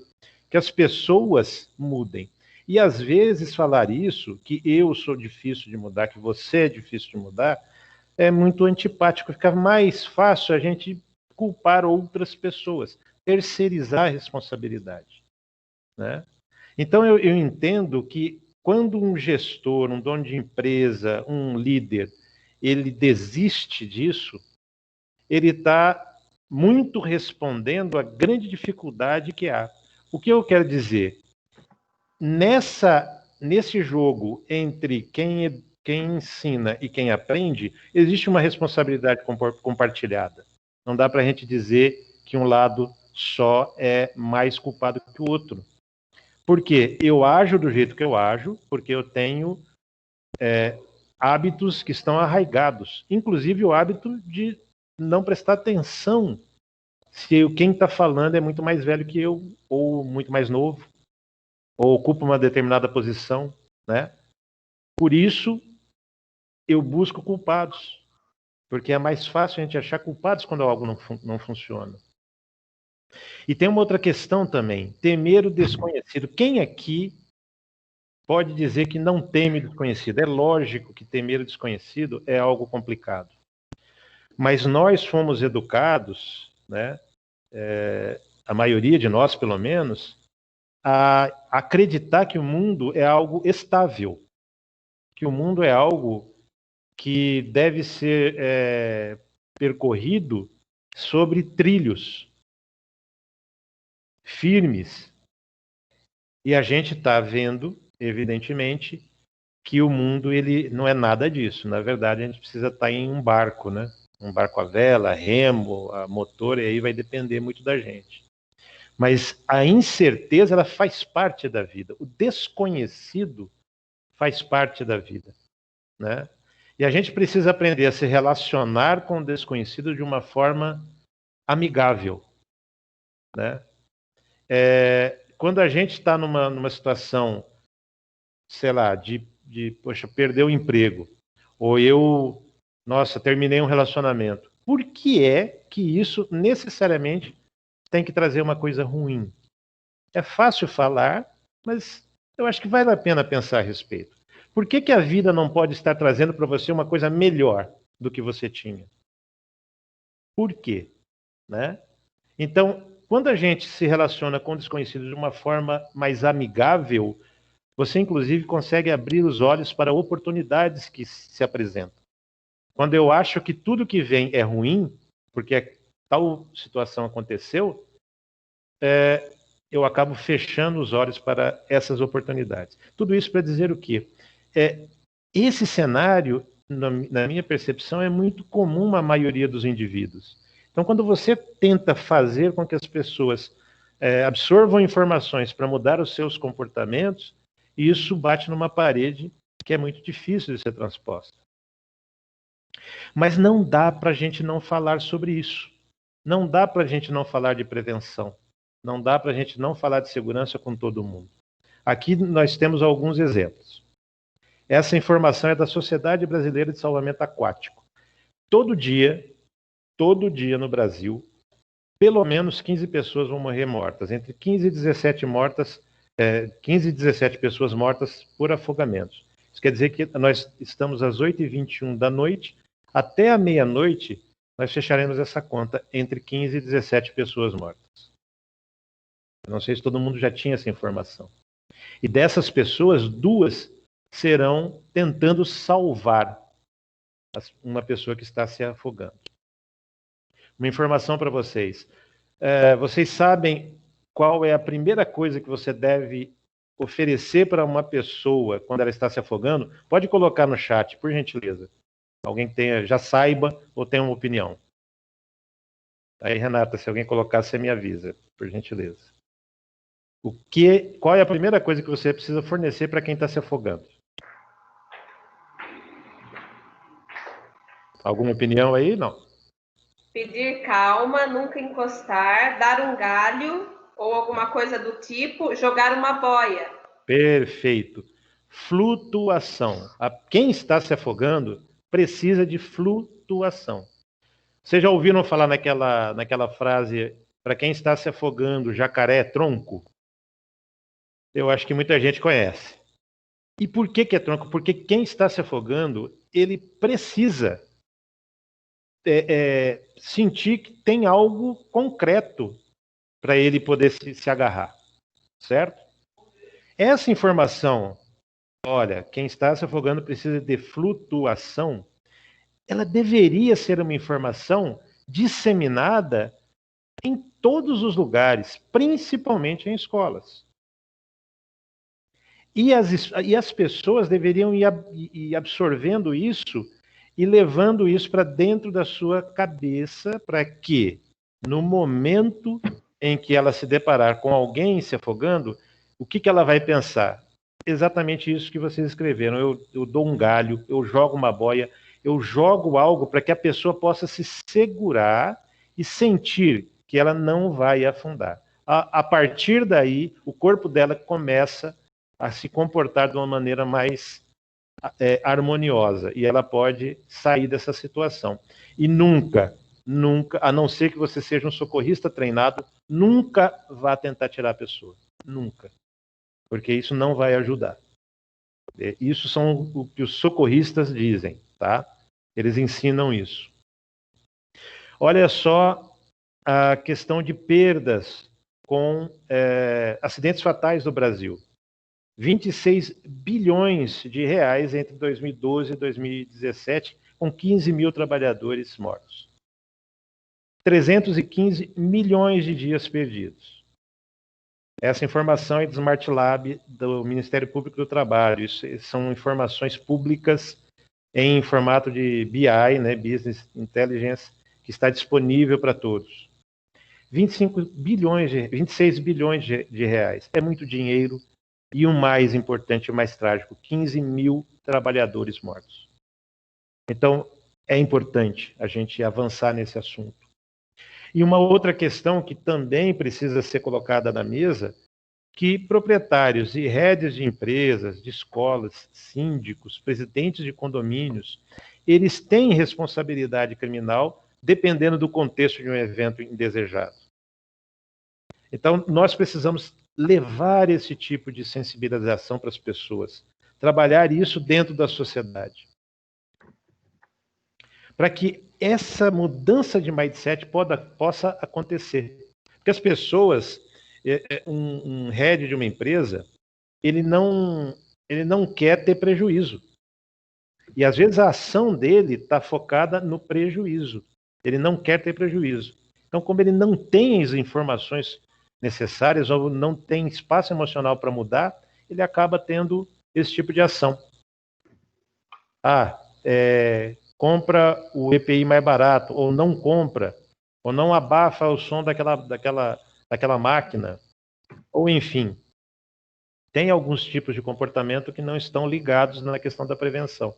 que as pessoas mudem. E às vezes falar isso, que eu sou difícil de mudar, que você é difícil de mudar, é muito antipático. Fica mais fácil a gente culpar outras pessoas, terceirizar a responsabilidade, né? Então eu entendo que quando um gestor, um dono de empresa, um líder, ele desiste disso, ele está muito respondendo à grande dificuldade que há. O que eu quero dizer? Nesse jogo entre quem ensina e quem aprende, existe uma responsabilidade compartilhada. Não dá para a gente dizer que um lado só é mais culpado que o outro. Porque eu ajo do jeito que eu ajo, porque eu tenho hábitos que estão arraigados. Inclusive o hábito de não prestar atenção se quem está falando é muito mais velho que eu, ou muito mais novo, ou ocupa uma determinada posição, né? Por isso, eu busco culpados, porque é mais fácil a gente achar culpados quando algo não funciona. E tem uma outra questão também, temer o desconhecido. Quem aqui pode dizer que não teme o desconhecido? É lógico que temer o desconhecido é algo complicado. Mas nós fomos educados, né? A maioria de nós, pelo menos, a acreditar que o mundo é algo estável, que o mundo é algo que deve ser percorrido sobre trilhos firmes. E a gente está vendo, evidentemente, que o mundo ele não é nada disso. Na verdade, a gente precisa estar em um barco, né? Um barco a vela, remo, a motor, e aí vai depender muito da gente. Mas a incerteza, ela faz parte da vida. O desconhecido faz parte da vida, né? E a gente precisa aprender a se relacionar com o desconhecido de uma forma amigável, né? Quando a gente está numa situação, sei lá, poxa, perder o emprego, ou eu, nossa, terminei um relacionamento, por que é que isso necessariamente tem que trazer uma coisa ruim? É fácil falar, mas eu acho que vale a pena pensar a respeito. Por que a vida não pode estar trazendo para você uma coisa melhor do que você tinha? Por quê? Né? Então, quando a gente se relaciona com o desconhecido de uma forma mais amigável, você inclusive consegue abrir os olhos para oportunidades que se apresentam. Quando eu acho que tudo que vem é ruim, porque tal situação aconteceu, eu acabo fechando os olhos para essas oportunidades. Tudo isso para dizer o quê? Esse cenário, na minha percepção, é muito comum à maioria dos indivíduos. Então, quando você tenta fazer com que as pessoas absorvam informações para mudar os seus comportamentos, isso bate numa parede que é muito difícil de ser transposta. Mas não dá para a gente não falar sobre isso. Não dá para a gente não falar de prevenção. Não dá para a gente não falar de segurança com todo mundo. Aqui nós temos alguns exemplos. Essa informação é da Sociedade Brasileira de Salvamento Aquático. Todo dia no Brasil, pelo menos 15 pessoas vão morrer mortas. Entre 15 e 17 pessoas mortas por afogamentos. Isso quer dizer que nós estamos às 8h21 da noite, até a meia-noite, nós fecharemos essa conta entre 15 e 17 pessoas mortas. Eu não sei se todo mundo já tinha essa informação. E dessas pessoas, 2 serão tentando salvar uma pessoa que está se afogando. Uma informação para vocês. Vocês sabem qual é a primeira coisa que você deve oferecer para uma pessoa quando ela está se afogando? Pode colocar no chat, por gentileza. Alguém que já saiba ou tenha uma opinião. Aí, Renata, se alguém colocar, você me avisa, por gentileza. Qual é a primeira coisa que você precisa fornecer para quem está se afogando? Alguma opinião aí? Não. Pedir calma, nunca encostar, dar um galho ou alguma coisa do tipo, jogar uma boia. Perfeito. Flutuação. Quem está se afogando precisa de flutuação. Vocês já ouviram falar naquela frase, para quem está se afogando, jacaré é tronco? Eu acho que muita gente conhece. E por que é tronco? Porque quem está se afogando, ele precisa sentir que tem algo concreto para ele poder se agarrar, certo? Essa informação, olha, quem está se afogando precisa de flutuação, ela deveria ser uma informação disseminada em todos os lugares, principalmente em escolas. E as pessoas deveriam ir absorvendo isso e levando isso para dentro da sua cabeça, para que, no momento em que ela se deparar com alguém se afogando, o que ela vai pensar? Exatamente isso que vocês escreveram. Eu dou um galho, eu jogo uma boia, eu jogo algo para que a pessoa possa se segurar e sentir que ela não vai afundar. A partir daí, o corpo dela começa a se comportar de uma maneira mais harmoniosa e ela pode sair dessa situação. E nunca, a não ser que você seja um socorrista treinado, nunca vá tentar tirar a pessoa. Nunca. Porque isso não vai ajudar. Isso são o que os socorristas dizem, tá? Eles ensinam isso. Olha só a questão de perdas com acidentes fatais no Brasil. 26 bilhões de reais entre 2012 e 2017, com 15 mil trabalhadores mortos. 315 milhões de dias perdidos. Essa informação é do Smart Lab do Ministério Público do Trabalho. Isso são informações públicas em formato de BI, né, Business Intelligence, que está disponível para todos. 26 bilhões de reais. É muito dinheiro. E o mais importante, o mais trágico, 15 mil trabalhadores mortos. Então, é importante a gente avançar nesse assunto. E uma outra questão que também precisa ser colocada na mesa, que proprietários e heads de empresas, de escolas, síndicos, presidentes de condomínios, eles têm responsabilidade criminal dependendo do contexto de um evento indesejado. Então, nós precisamos levar esse tipo de sensibilização para as pessoas, trabalhar isso dentro da sociedade, para que essa mudança de mindset possa acontecer. Porque as pessoas, um head de uma empresa, ele não quer ter prejuízo. E às vezes a ação dele está focada no prejuízo. Ele não quer ter prejuízo. Então, como ele não tem as informações necessárias ou não tem espaço emocional para mudar, ele acaba tendo esse tipo de ação. Compra o EPI mais barato, ou não compra, ou não abafa o som daquela máquina, ou enfim, tem alguns tipos de comportamento que não estão ligados na questão da prevenção.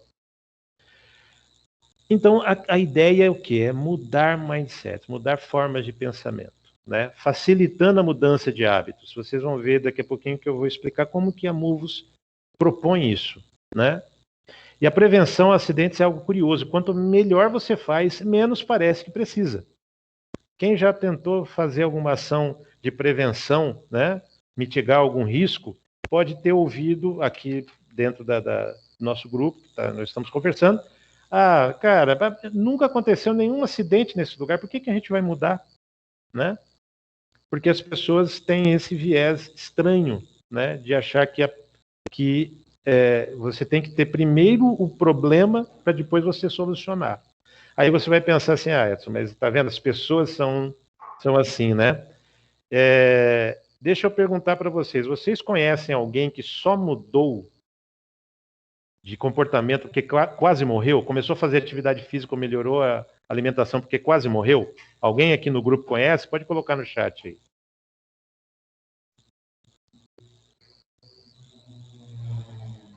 Então, a ideia é o quê? É mudar mindset, mudar formas de pensamento. Né, facilitando a mudança de hábitos. Vocês vão ver daqui a pouquinho que eu vou explicar como que a Movos propõe isso. Né? E a prevenção a acidentes é algo curioso. Quanto melhor você faz, menos parece que precisa. Quem já tentou fazer alguma ação de prevenção, né, mitigar algum risco, pode ter ouvido aqui dentro do nosso grupo, nós estamos conversando, cara, nunca aconteceu nenhum acidente nesse lugar, por que a gente vai mudar? Né? Porque as pessoas têm esse viés estranho, né, de achar que você tem que ter primeiro o problema para depois você solucionar. Aí você vai pensar assim, Edson, mas tá vendo, as pessoas são assim, né? Deixa eu perguntar para vocês conhecem alguém que só mudou de comportamento porque quase morreu? Começou a fazer atividade física, melhorou a alimentação porque quase morreu? Alguém aqui no grupo conhece? Pode colocar no chat aí.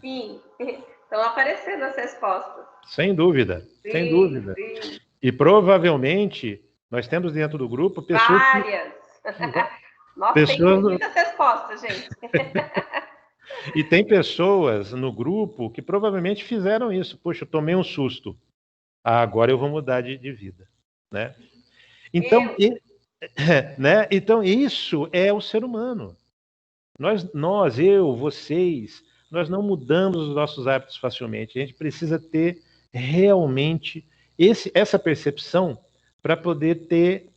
Sim, estão aparecendo as respostas. Sem dúvida, sim, sem dúvida. Sim. E provavelmente nós temos dentro do grupo pessoas... Várias. Nossa, pessoas... tem muitas respostas, gente. E tem pessoas no grupo que provavelmente fizeram isso. Poxa, eu tomei um susto. Agora eu vou mudar de vida, né? Então, né? Então, isso é o ser humano. Eu, vocês, nós não mudamos os nossos hábitos facilmente. A gente precisa ter realmente essa percepção para poder ter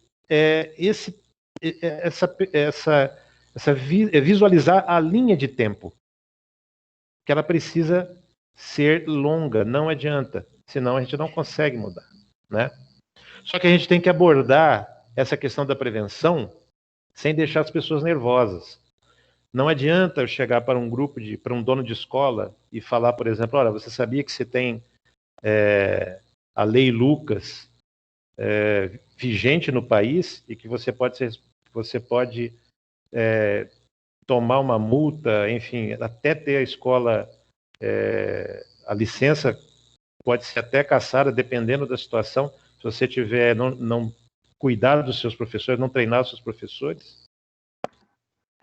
visualizar a linha de tempo. Que ela precisa ser longa, não adianta, senão a gente não consegue mudar, né? Só que a gente tem que abordar essa questão da prevenção sem deixar as pessoas nervosas. Não adianta eu chegar para um grupo, para um dono de escola e falar, por exemplo, olha, você sabia que você tem a Lei Lucas vigente no país e que você pode tomar uma multa, enfim, até ter a escola, a licença pode ser até cassada, dependendo da situação, se você tiver, não cuidar dos seus professores, não treinar os seus professores.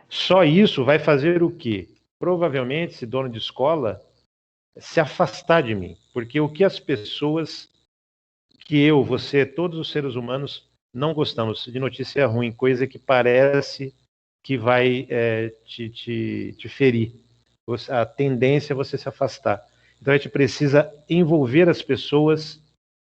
Só isso vai fazer o quê? Provavelmente, esse dono de escola se afastar de mim, porque o que as pessoas, que eu, você, todos os seres humanos, não gostamos de notícia ruim, coisa que parece que vai te ferir. A tendência é você se afastar. Então a gente precisa envolver as pessoas,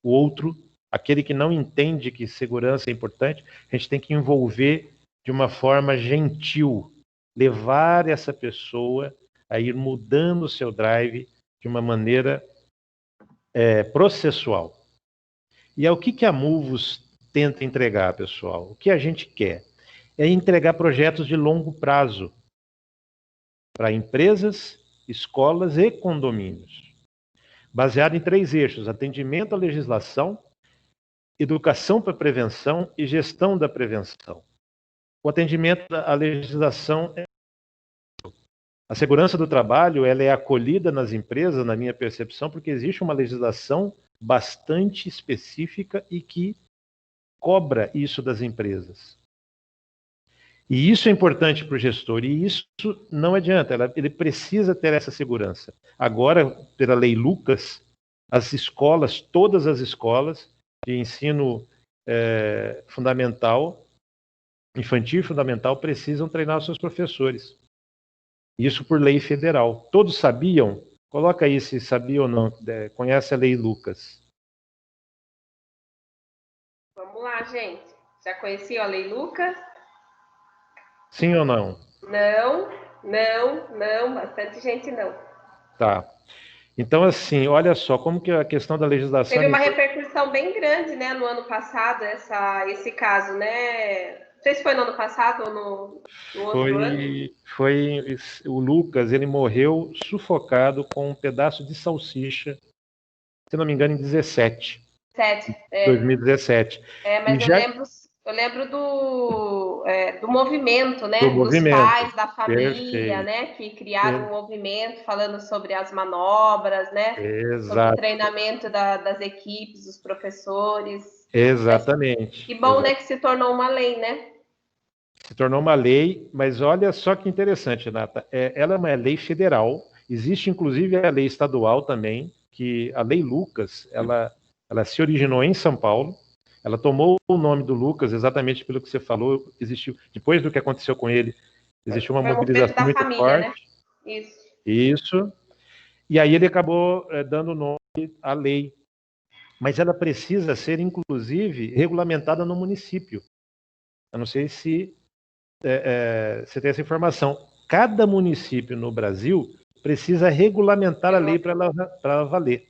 o outro, aquele que não entende que segurança é importante, a gente tem que envolver de uma forma gentil, levar essa pessoa a ir mudando o seu drive de uma maneira processual. E é o que a Muvos tenta entregar, pessoal. O que a gente quer é entregar projetos de longo prazo para empresas, escolas e condomínios, baseado em 3 eixos: atendimento à legislação, educação para prevenção e gestão da prevenção. O atendimento à legislação, a segurança do trabalho, ela é acolhida nas empresas, na minha percepção, porque existe uma legislação bastante específica e que cobra isso das empresas. E isso é importante para o gestor, e isso não adianta, ele precisa ter essa segurança. Agora, pela Lei Lucas, as escolas, todas as escolas de ensino fundamental, infantil e fundamental, precisam treinar os seus professores. Isso por lei federal. Todos sabiam? Coloca aí se sabia ou não, conhece a Lei Lucas. Vamos lá, gente. Já conhecia a Lei Lucas? Sim ou não? Não, bastante gente não. Tá. Então, assim, olha só, como que a questão da legislação... Teve uma repercussão bem grande, né, no ano passado, esse caso, né? Não sei se foi no ano passado ou no outro ano. Foi o Lucas, ele morreu sufocado com um pedaço de salsicha, se não me engano, em 2017. Mas eu lembro do movimento, né? Dos pais, da família, perfeito, né? Que criaram um movimento falando sobre as manobras, né? Exato. Sobre o treinamento das equipes, dos professores. Exatamente. Que bom, né? Que se tornou uma lei, né? Se tornou uma lei, mas olha só que interessante, Nata. Ela é uma lei federal, existe inclusive a lei estadual também, que a Lei Lucas, ela se originou em São Paulo. Ela tomou o nome do Lucas exatamente pelo que você falou. Existiu, depois do que aconteceu com ele, existiu uma mobilização muito forte. Né? Isso. E aí ele acabou dando nome à lei. Mas ela precisa ser, inclusive, regulamentada no município. Eu não sei se você tem essa informação. Cada município no Brasil precisa regulamentar a lei para ela valer.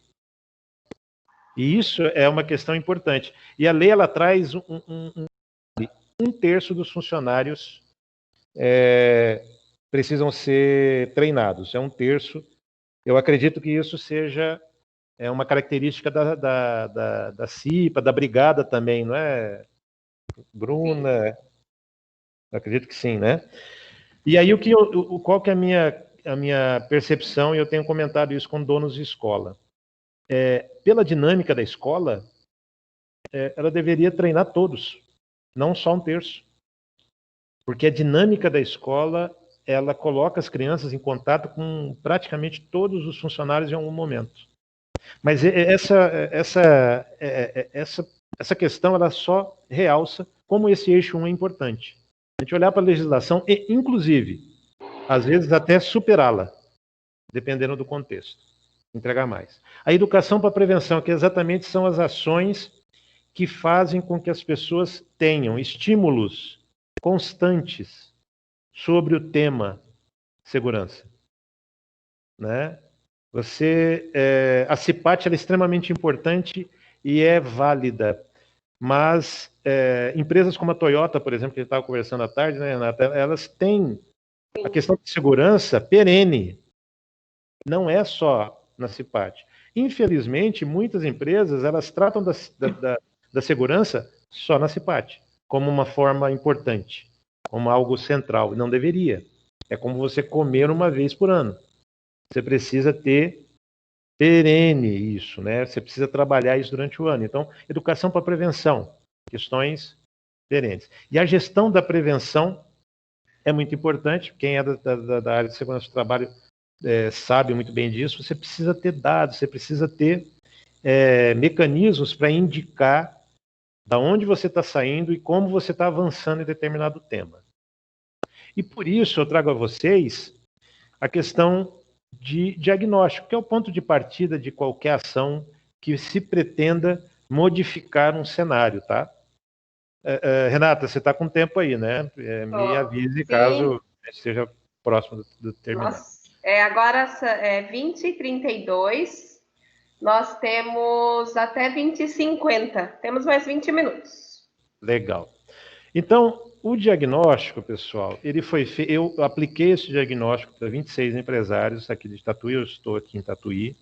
E isso é uma questão importante. E a lei, ela traz um terço dos funcionários precisam ser treinados. É um terço. Eu acredito que isso seja uma característica da CIPA, da Brigada também, não é, Bruna? Eu acredito que sim, né? E aí, qual que é a minha percepção, e eu tenho comentado isso com donos de escola. Pela dinâmica da escola, ela deveria treinar todos, não só um terço. Porque a dinâmica da escola, ela coloca as crianças em contato com praticamente todos os funcionários em algum momento. Mas essa questão, ela só realça como esse eixo 1 é importante. A gente olhar para a legislação e, inclusive, às vezes até superá-la, dependendo do contexto. Entregar mais. A educação para a prevenção, que exatamente são as ações que fazem com que as pessoas tenham estímulos constantes sobre o tema segurança, né? A CIPAT é extremamente importante e é válida, mas empresas como a Toyota, por exemplo, que a gente estava conversando à tarde, né, Renata, elas têm a questão de segurança perene, não é só na CIPAT. Infelizmente, muitas empresas, elas tratam da segurança só na CIPAT, como uma forma importante, como algo central. Não deveria. É como você comer uma vez por ano. Você precisa ter perene isso, né? Você precisa trabalhar isso durante o ano. Então, educação para prevenção, questões perenes. E a gestão da prevenção é muito importante. Quem é da área de segurança do trabalho sabe muito bem disso. Você precisa ter dados, você precisa ter mecanismos para indicar da onde você está saindo e como você está avançando em determinado tema. E por isso eu trago a vocês a questão de diagnóstico, que é o ponto de partida de qualquer ação que se pretenda modificar um cenário, tá? Renata, você está com tempo aí, né? Me avise caso esteja próximo do terminar. Nossa, agora é 20h32, nós temos até 20h50, temos mais 20 minutos. Legal. Então, o diagnóstico, pessoal, ele foi feito. Eu apliquei esse diagnóstico para 26 empresários aqui de Tatuí, eu estou aqui em Tatuí.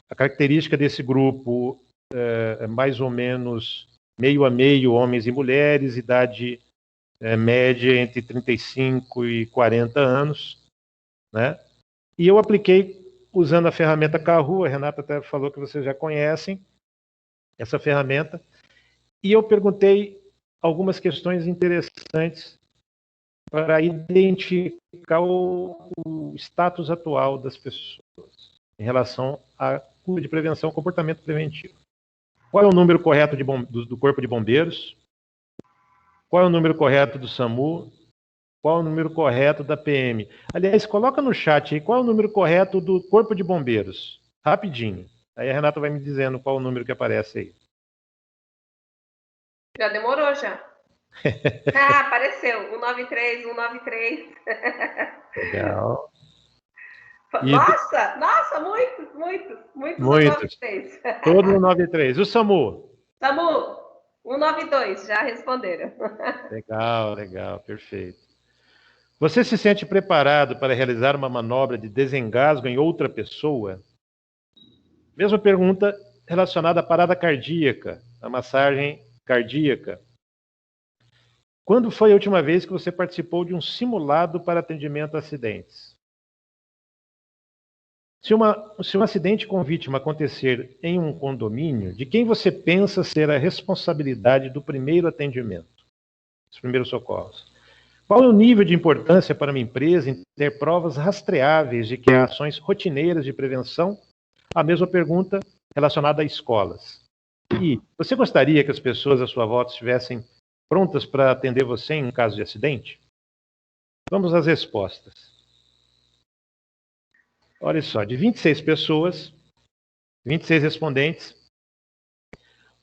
A característica desse grupo é mais ou menos meio a meio, homens e mulheres, idade média entre 35 e 40 anos, né? E eu apliquei usando a ferramenta Kahoot, a Renata até falou que vocês já conhecem essa ferramenta, e eu perguntei algumas questões interessantes para identificar o status atual das pessoas em relação à cultura de prevenção, comportamento preventivo. Qual é o número correto do Corpo de Bombeiros? Qual é o número correto do SAMU? Qual é o número correto da PM? Aliás, coloca no chat aí qual é o número correto do Corpo de Bombeiros. Rapidinho. Aí a Renata vai me dizendo qual é o número que aparece aí. Já demorou, já. Apareceu. 193, 193. Legal. Nossa, muitos 193. Todos 193. O SAMU? SAMU, 192, já responderam. Legal, perfeito. Você se sente preparado para realizar uma manobra de desengasgo em outra pessoa? Mesma pergunta relacionada à parada cardíaca, à massagem cardíaca. Quando foi a última vez que você participou de um simulado para atendimento a acidentes? Se um acidente com vítima acontecer em um condomínio, de quem você pensa ser a responsabilidade do primeiro atendimento, dos primeiros socorros? Qual é o nível de importância para uma empresa em ter provas rastreáveis de que há ações rotineiras de prevenção? A mesma pergunta relacionada a escolas. E você gostaria que as pessoas à sua volta estivessem prontas para atender você em um caso de acidente? Vamos às respostas. Olha só, de 26 pessoas, 26 respondentes,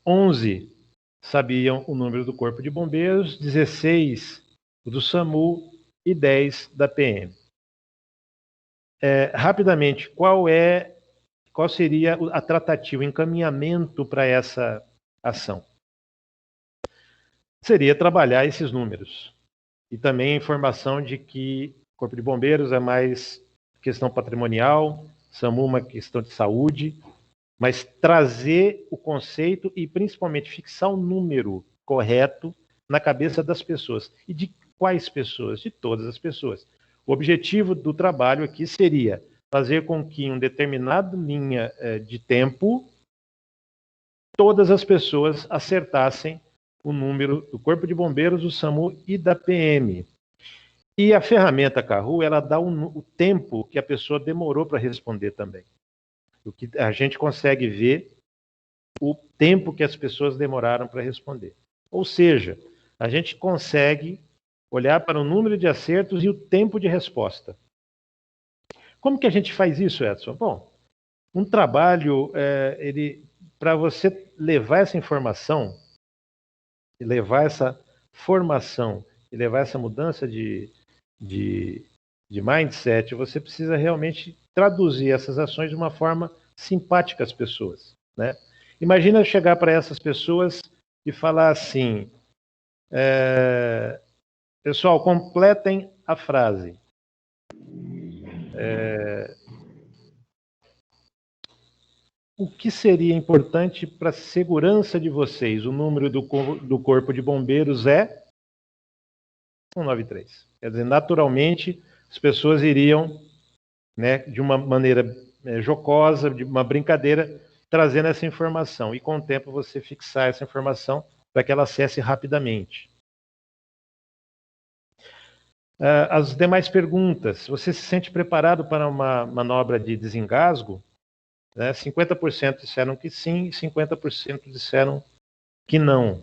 11 sabiam o número do Corpo de Bombeiros, 16 do SAMU e 10 da PM. rapidamente, qual seria a tratativa, o encaminhamento para essa ação? Seria trabalhar esses números. E também a informação de que o Corpo de Bombeiros é mais questão patrimonial, SAMU uma questão de saúde, mas trazer o conceito e principalmente fixar o número correto na cabeça das pessoas. E de quais pessoas? De todas as pessoas. O objetivo do trabalho aqui seria fazer com que em uma determinada linha de tempo todas as pessoas acertassem o número do Corpo de Bombeiros, do SAMU e da PM. E a ferramenta Kahoot, ela dá o tempo que a pessoa demorou para responder também. O que a gente consegue ver o tempo que as pessoas demoraram para responder. Ou seja, a gente consegue olhar para o número de acertos e o tempo de resposta. Como que a gente faz isso, Edson? Bom, um trabalho, para você levar essa informação, levar essa formação e levar essa mudança de mindset, você precisa realmente traduzir essas ações de uma forma simpática às pessoas, né? Imagina chegar para essas pessoas e falar assim, pessoal, completem a frase. O que seria importante para a segurança de vocês? O número do Corpo de Bombeiros é 193. Quer dizer, naturalmente, as pessoas iriam, né, de uma maneira jocosa, de uma brincadeira, trazendo essa informação. E com o tempo você fixar essa informação para que ela acesse rapidamente. As demais perguntas. Você se sente preparado para uma manobra de desengasgo? 50% disseram que sim e 50% disseram que não.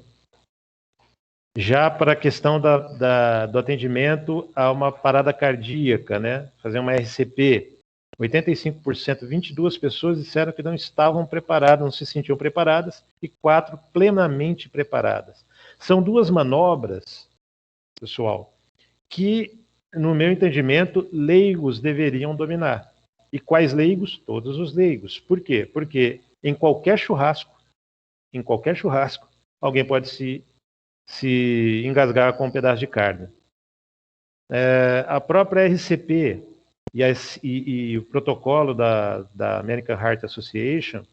Já para a questão do atendimento a uma parada cardíaca, né? Fazer uma RCP, 85%, 22 pessoas disseram que não estavam preparadas, não se sentiam preparadas, e 4 plenamente preparadas. São duas manobras, pessoal, que, no meu entendimento, leigos deveriam dominar. E quais leigos? Todos os leigos. Por quê? Porque em qualquer churrasco, alguém pode se engasgar com um pedaço de carne. A própria RCP e o protocolo da American Heart Association,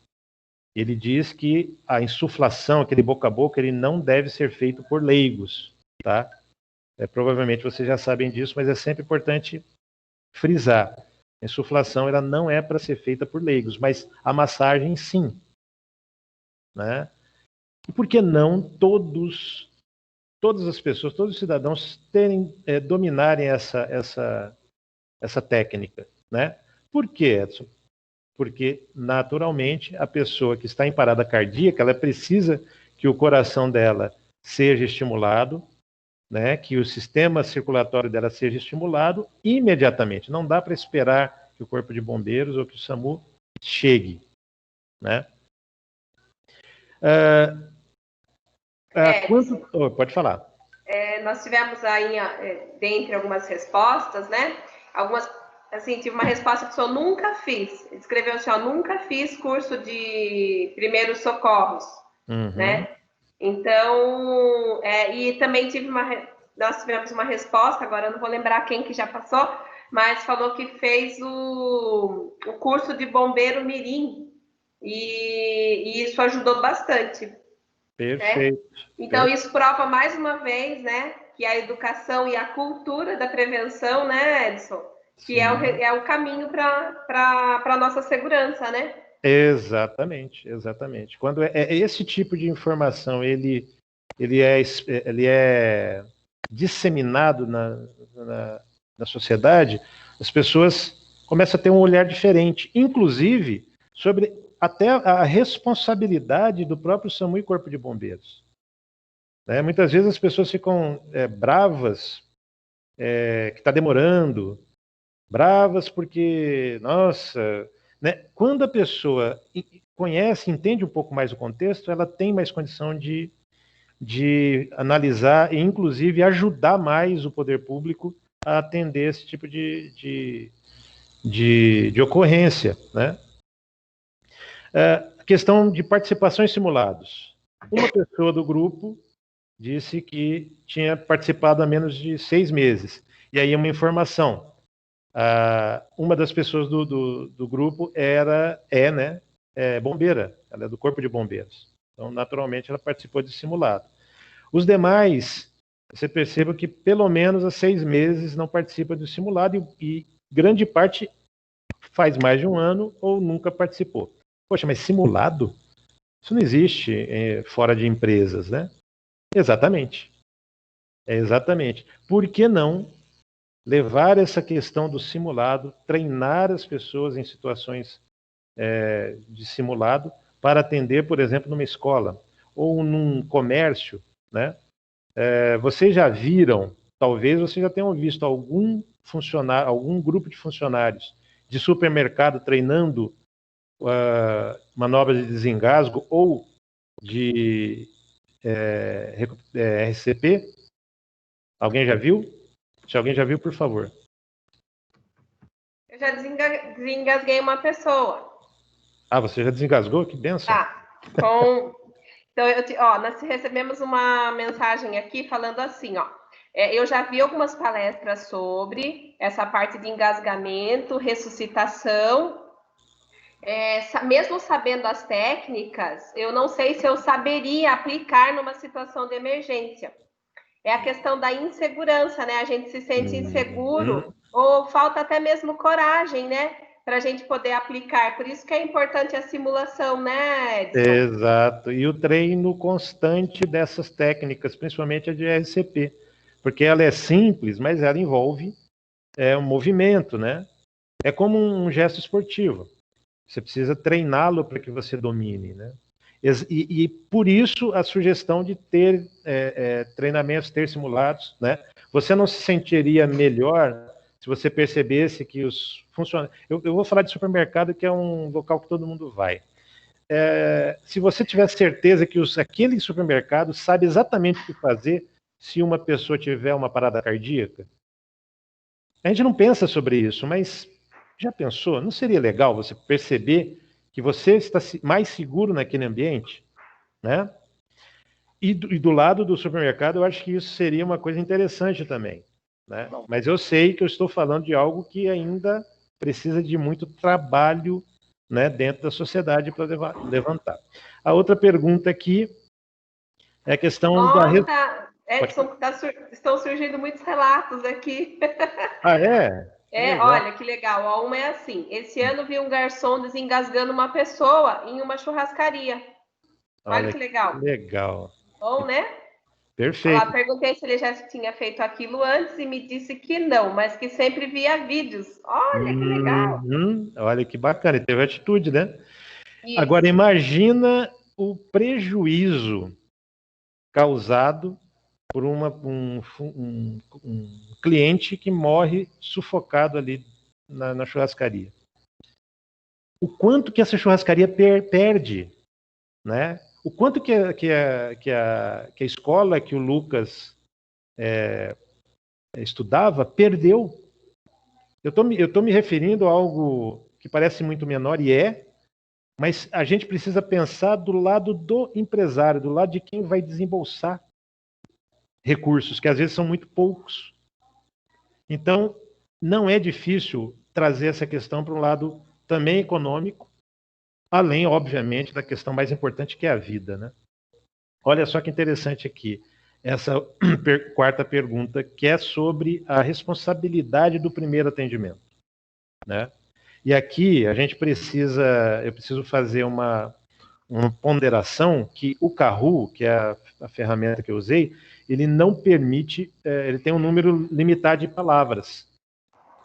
ele diz que a insuflação, aquele boca a boca, ele não deve ser feito por leigos, tá? Provavelmente vocês já sabem disso, mas é sempre importante frisar. A insuflação ela não é para ser feita por leigos, mas a massagem sim, né? E por que não todas as pessoas, todos os cidadãos dominarem essa técnica, né? Por quê, Edson? Porque, naturalmente, a pessoa que está em parada cardíaca, ela precisa que o coração dela seja estimulado, né? Que o sistema circulatório dela seja estimulado imediatamente. Não dá para esperar que o Corpo de Bombeiros ou que o SAMU chegue, né? Pode falar. Nós tivemos aí, dentre algumas respostas, né? Algumas, assim, tive uma resposta que eu nunca fiz. Escreveu assim, nunca fiz curso de primeiros socorros, né? Então, e também nós tivemos uma resposta, agora eu não vou lembrar quem que já passou, mas falou que fez o curso de bombeiro mirim, e isso ajudou bastante. Perfeito. Né? Então, isso prova mais uma vez, né, que a educação e a cultura da prevenção, né, Edson, que é o caminho para a nossa segurança, né? Exatamente. Quando esse tipo de informação ele é disseminado na sociedade, as pessoas começam a ter um olhar diferente, inclusive sobre até a responsabilidade do próprio SAMU e Corpo de Bombeiros. Né? Muitas vezes as pessoas ficam bravas, que está demorando, bravas porque, nossa... Né? Quando a pessoa conhece, entende um pouco mais o contexto, ela tem mais condição de analisar e, inclusive, ajudar mais o poder público a atender esse tipo de de ocorrência, né? A questão de participação em simulados. Uma pessoa do grupo disse que tinha participado há menos de 6 meses. E aí uma informação. Uma das pessoas do grupo é bombeira, ela é do Corpo de Bombeiros. Então, naturalmente, ela participou de simulado. Os demais, você perceba que pelo menos há 6 meses não participa do simulado e grande parte faz mais de um ano ou nunca participou. Poxa, mas simulado? Isso não existe fora de empresas, né? Exatamente. Exatamente. Por que não levar essa questão do simulado, treinar as pessoas em situações de simulado para atender, por exemplo, numa escola ou num comércio, né? Vocês já viram, talvez vocês já tenham visto algum funcionário, algum grupo de funcionários de supermercado treinando manobras de desengasgo ou de RCP? Alguém já viu? Se alguém já viu, por favor. Eu já desengasguei uma pessoa. Você já desengasgou? Que benção. Tá. Então, nós recebemos uma mensagem aqui falando assim, eu já vi algumas palestras sobre essa parte de engasgamento, ressuscitação. Mesmo sabendo as técnicas, eu não sei se eu saberia aplicar numa situação de emergência. É a questão da insegurança, né? A gente se sente inseguro ou falta até mesmo coragem, né? Para a gente poder aplicar. Por isso que é importante a simulação, né, Edson? Exato. E o treino constante dessas técnicas, principalmente a de RCP. Porque ela é simples, mas ela envolve um movimento, né? É como um gesto esportivo. Você precisa treiná-lo para que você domine, né? E por isso a sugestão de ter treinamentos, ter simulados, né? Você não se sentiria melhor se você percebesse que os funcionários... Eu vou falar de supermercado, que é um local que todo mundo vai. Se você tivesse certeza que aquele supermercado sabe exatamente o que fazer se uma pessoa tiver uma parada cardíaca? A gente não pensa sobre isso, mas já pensou? Não seria legal você perceber que você está mais seguro naquele ambiente, né? E do lado do supermercado, eu acho que isso seria uma coisa interessante também, né? Mas eu sei que eu estou falando de algo que ainda precisa de muito trabalho, né, dentro da sociedade para levantar. A outra pergunta aqui é a questão da... Edson, estão surgindo muitos relatos aqui. Olha, que legal. Uma é assim, esse ano vi um garçom desengasgando uma pessoa em uma churrascaria. Olha que legal. Legal. Bom, né? Perfeito. Perguntei se ele já tinha feito aquilo antes e me disse que não, mas que sempre via vídeos. Olha que legal. Olha que bacana, ele teve atitude, né? Isso. Agora, imagina o prejuízo causado por um cliente que morre sufocado ali na churrascaria. O quanto que essa churrascaria perde, né? O quanto que a escola que o Lucas estudava perdeu. Eu tô me referindo a algo que parece muito menor, mas a gente precisa pensar do lado do empresário, do lado de quem vai desembolsar recursos, que às vezes são muito poucos. Então, não é difícil trazer essa questão para um lado também econômico, além, obviamente, da questão mais importante, que é a vida, né? Olha só que interessante aqui, essa quarta pergunta, que é sobre a responsabilidade do primeiro atendimento, né? E aqui eu preciso fazer uma ponderação que o Kahoot, que é a ferramenta que eu usei, ele não permite, ele tem um número limitado de palavras.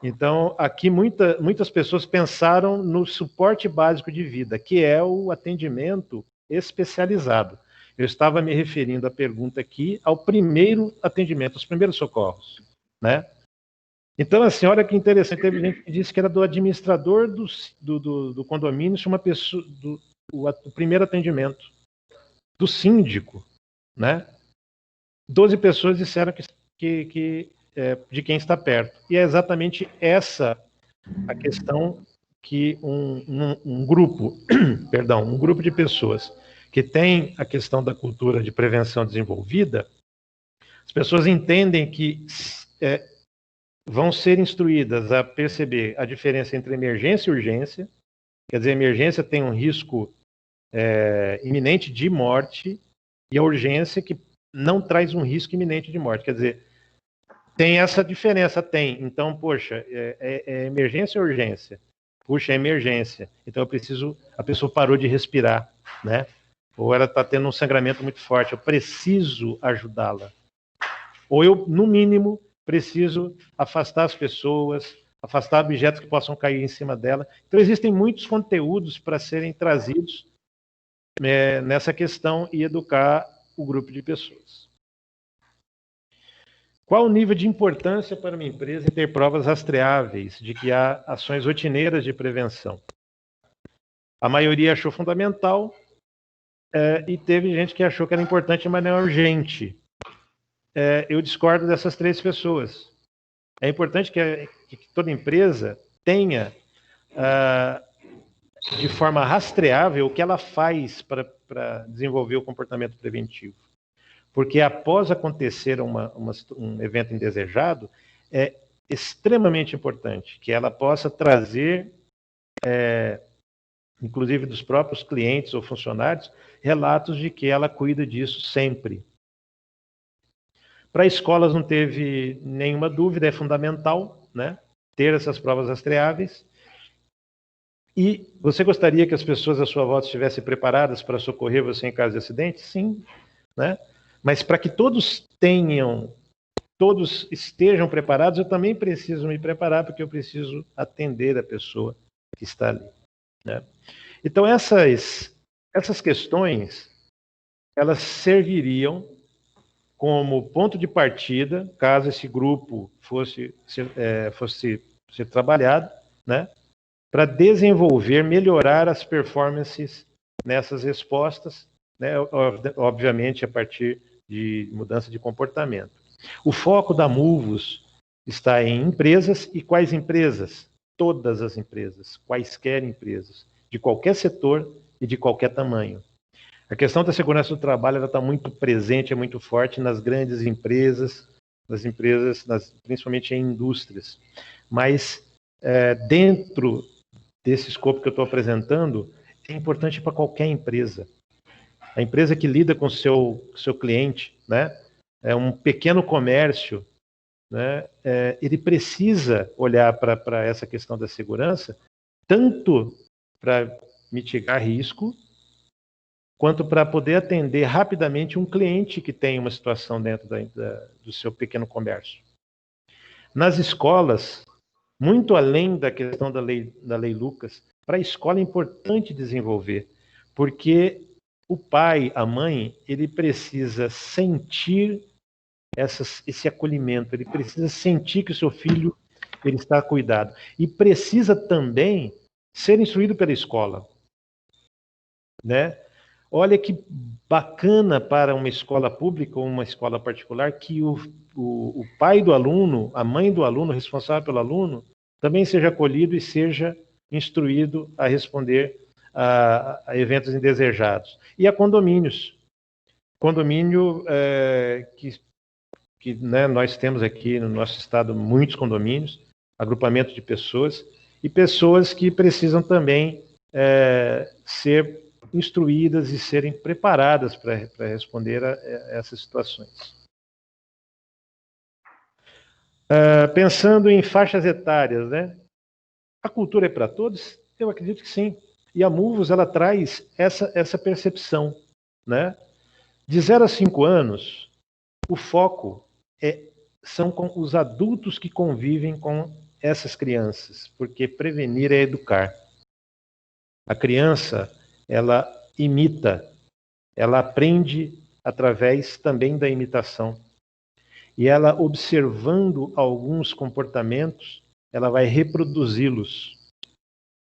Então, aqui muitas pessoas pensaram no suporte básico de vida, que é o atendimento especializado. Eu estava me referindo à pergunta aqui ao primeiro atendimento, aos primeiros socorros, né? Então, assim, olha que interessante, teve gente que disse que era do administrador do condomínio, se uma pessoa, o primeiro atendimento, do síndico, né? 12 pessoas disseram que de quem está perto. E é exatamente essa a questão que um grupo, perdão, um grupo de pessoas que tem a questão da cultura de prevenção desenvolvida, as pessoas entendem que vão ser instruídas a perceber a diferença entre emergência e urgência. Quer dizer, a emergência tem um risco iminente de morte e a urgência que não traz um risco iminente de morte. Quer dizer, tem essa diferença, tem. Então, poxa, é emergência ou urgência? Puxa, é emergência. Então, a pessoa parou de respirar, né? Ou ela está tendo um sangramento muito forte, eu preciso ajudá-la. Ou eu, no mínimo, preciso afastar as pessoas, afastar objetos que possam cair em cima dela. Então, existem muitos conteúdos para serem trazidos nessa questão e educar o grupo de pessoas. Qual o nível de importância para uma empresa em ter provas rastreáveis de que há ações rotineiras de prevenção? A maioria achou fundamental e teve gente que achou que era importante, mas não é urgente. Eu discordo dessas 3 pessoas. É importante que toda empresa tenha, de forma rastreável, o que ela faz para desenvolver o comportamento preventivo. Porque após acontecer um evento indesejado, é extremamente importante que ela possa trazer, inclusive dos próprios clientes ou funcionários, relatos de que ela cuida disso sempre. Para escolas não teve nenhuma dúvida, é fundamental, né, ter essas provas rastreáveis. E você gostaria que as pessoas à sua volta estivessem preparadas para socorrer você em caso de acidente? Sim, né? Mas para que todos estejam preparados, eu também preciso me preparar, porque eu preciso atender a pessoa que está ali, né? Então, essas questões, elas serviriam como ponto de partida, caso esse grupo fosse ser trabalhado, né, para desenvolver, melhorar as performances nessas respostas, né, obviamente a partir de mudança de comportamento. O foco da MUVOS está em empresas, e quais empresas? Todas as empresas, quaisquer empresas, de qualquer setor e de qualquer tamanho. A questão da segurança do trabalho está muito presente, é muito forte nas grandes empresas, principalmente em indústrias. Mas dentro desse escopo que eu estou apresentando, é importante para qualquer empresa. A empresa que lida com o seu cliente, né, é um pequeno comércio, né, ele precisa olhar para essa questão da segurança, tanto para mitigar risco, quanto para poder atender rapidamente um cliente que tem uma situação dentro do seu pequeno comércio. Nas escolas, muito além da questão da lei Lucas, para a escola é importante desenvolver, porque o pai, a mãe, ele precisa sentir esse acolhimento, ele precisa sentir que o seu filho ele está cuidado, e precisa também ser instruído pela escola, né? Olha que bacana para uma escola pública ou uma escola particular que o pai do aluno, a mãe do aluno, responsável pelo aluno, também seja acolhido e seja instruído a responder a eventos indesejados. E a condomínios. Condomínio que né, nós temos aqui no nosso estado muitos condomínios, agrupamento de pessoas, e pessoas que precisam também ser instruídas e serem preparadas para responder a essas situações. Pensando em faixas etárias, né? A cultura é para todos? Eu acredito que sim. E a MUVOS, ela traz essa percepção, né? De 0 a 5 anos, o foco são com os adultos que convivem com essas crianças, porque prevenir é educar. A criança, ela imita, ela aprende através também da imitação. E ela, observando alguns comportamentos, ela vai reproduzi-los.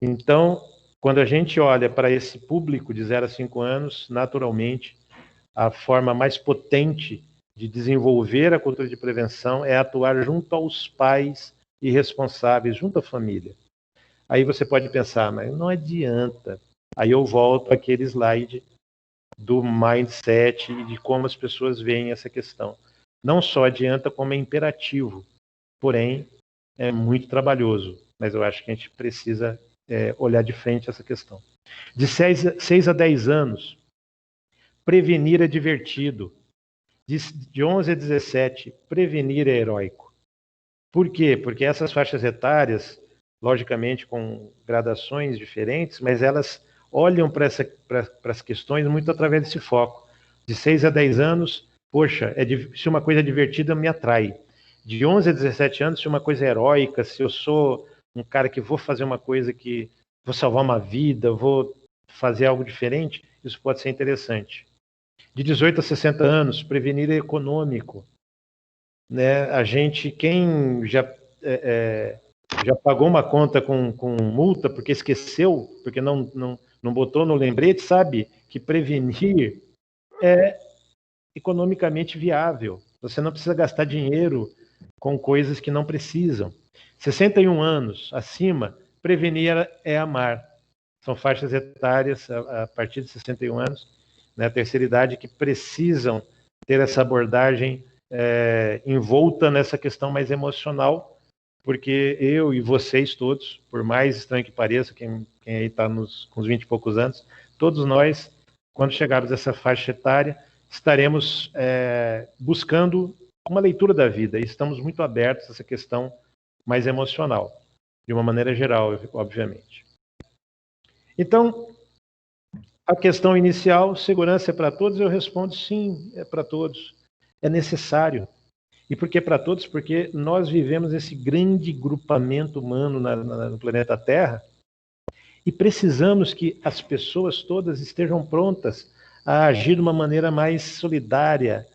Então, quando a gente olha para esse público de 0 a 5 anos, naturalmente, a forma mais potente de desenvolver a cultura de prevenção é atuar junto aos pais e responsáveis, junto à família. Aí você pode pensar, mas não adianta. Aí eu volto àquele slide do mindset e de como as pessoas veem essa questão. Não só adianta, como é imperativo. Porém, é muito trabalhoso. Mas eu acho que a gente precisa olhar de frente essa questão. De 6 a 10 anos, prevenir é divertido. De 11 a 17, prevenir é heróico. Por quê? Porque essas faixas etárias, logicamente com gradações diferentes, mas elas olham para as questões muito através desse foco. De 6 a 10 anos, poxa, se uma coisa é divertida, me atrai. De 11 a 17 anos, se uma coisa é heróica, se eu sou um cara que vou fazer uma coisa que vou salvar uma vida, vou fazer algo diferente, isso pode ser interessante. De 18 a 60 anos, prevenir é econômico. Né? A gente, quem já pagou uma conta com multa porque esqueceu, porque não botou no lembrete, sabe que prevenir é economicamente viável. Você não precisa gastar dinheiro com coisas que não precisam. 61 anos acima, prevenir é amar. São faixas etárias a partir de 61 anos, né, a terceira idade, que precisam ter essa abordagem envolta nessa questão mais emocional, porque eu e vocês todos, por mais estranho que pareça, quem aí está com os 20 e poucos anos, todos nós, quando chegarmos a essa faixa etária, estaremos buscando uma leitura da vida e estamos muito abertos a essa questão mais emocional, de uma maneira geral, obviamente. Então, a questão inicial, segurança é para todos, eu respondo sim, é para todos. É necessário. E por que para todos? Porque nós vivemos esse grande grupamento humano no planeta Terra e precisamos que as pessoas todas estejam prontas a agir de uma maneira mais solidária,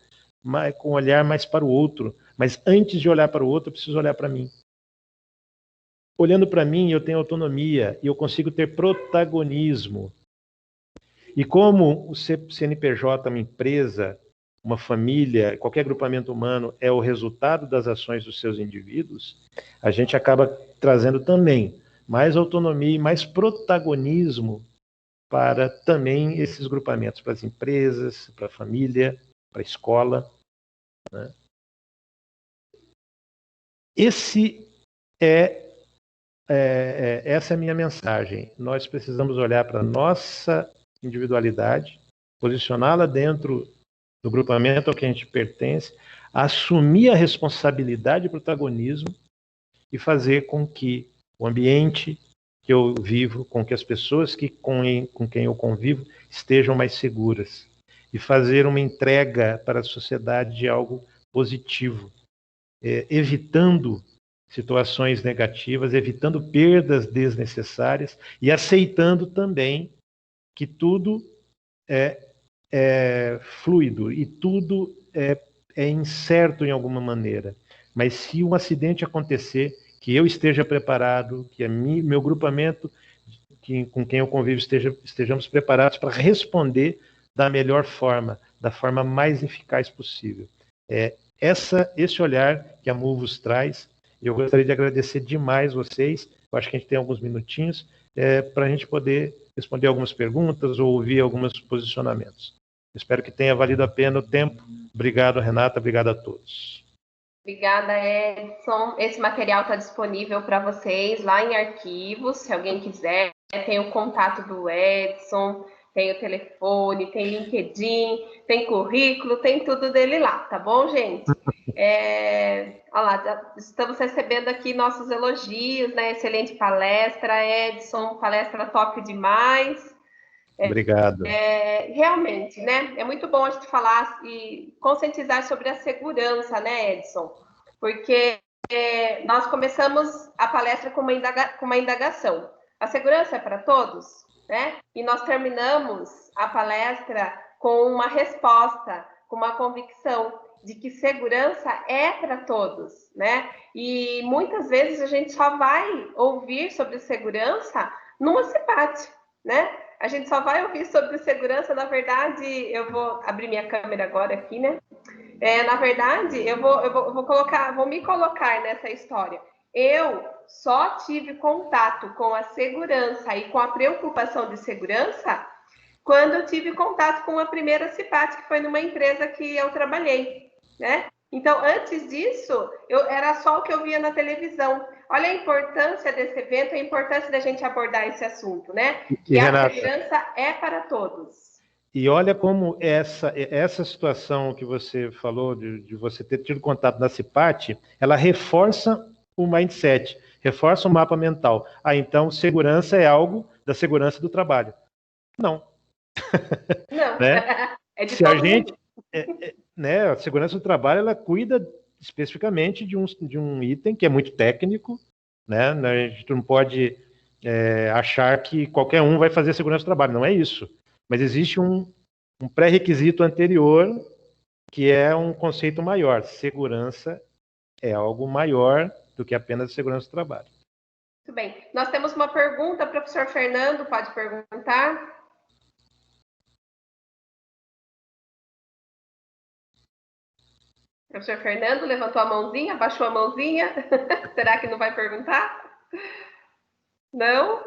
com um olhar mais para o outro. Mas antes de olhar para o outro, eu preciso olhar para mim. Olhando para mim, eu tenho autonomia e eu consigo ter protagonismo. E como o CNPJ, uma empresa, uma família, qualquer agrupamento humano é o resultado das ações dos seus indivíduos, a gente acaba trazendo também mais autonomia e mais protagonismo para também esses grupamentos, para as empresas, para a família, para a escola. Né? Essa é a minha mensagem. Nós precisamos olhar para a nossa individualidade, posicioná-la dentro do grupamento ao que a gente pertence, assumir a responsabilidade e protagonismo e fazer com que o ambiente que eu vivo, com que as pessoas com quem eu convivo estejam mais seguras e fazer uma entrega para a sociedade de algo positivo, evitando situações negativas, evitando perdas desnecessárias e aceitando também que tudo é fluido e tudo é incerto em alguma maneira. Mas se um acidente acontecer, que eu esteja preparado, que meu grupamento, com quem eu convivo, estejamos preparados para responder da melhor forma, da forma mais eficaz possível. Esse olhar que a MUVOS traz, eu gostaria de agradecer demais vocês. Eu acho que a gente tem alguns minutinhos para a gente poder responder algumas perguntas ou ouvir alguns posicionamentos. Espero que tenha valido a pena o tempo. Obrigado, Renata. Obrigado a todos. Obrigada, Edson. Esse material está disponível para vocês lá em arquivos, se alguém quiser. Tem o contato do Edson, tem o telefone, tem LinkedIn, tem currículo, tem tudo dele lá, tá bom, gente? Olha lá, estamos recebendo aqui nossos elogios, né? Excelente palestra, Edson, palestra top demais. Obrigado. Realmente, né? É muito bom a gente falar e conscientizar sobre a segurança, né, Edson? Porque nós começamos a palestra com uma indagação. A segurança é para todos, né? E nós terminamos a palestra com uma resposta, com uma convicção de que segurança é para todos, né? E muitas vezes a gente só vai ouvir sobre segurança numa CIPAT, né? A gente só vai ouvir sobre segurança, na verdade, eu vou abrir minha câmera agora aqui, né? Na verdade, eu vou me colocar nessa história. eu só tive contato com a segurança e com a preocupação de segurança quando eu tive contato com a primeira CIPAT, que foi numa empresa que eu trabalhei, né? Então, antes disso, era só o que eu via na televisão. Olha a importância desse evento, a importância da gente abordar esse assunto, né? Que a segurança é para todos. E olha como essa situação que você falou, de você ter tido contato na CIPAT, ela reforça o mindset, reforça o mapa mental. Então, segurança é algo da segurança do trabalho. Não. Não. Né? É de Se todo a gente... mundo. Né, a segurança do trabalho, ela cuida especificamente de um item que é muito técnico, né? A gente não pode achar que qualquer um vai fazer segurança do trabalho, não é isso. Mas existe um pré-requisito anterior, que é um conceito maior. Segurança é algo maior do que apenas segurança do trabalho. Muito bem. Nós temos uma pergunta, professor Fernando, pode perguntar? Professor Fernando levantou a mãozinha, abaixou a mãozinha. Será que não vai perguntar? Não?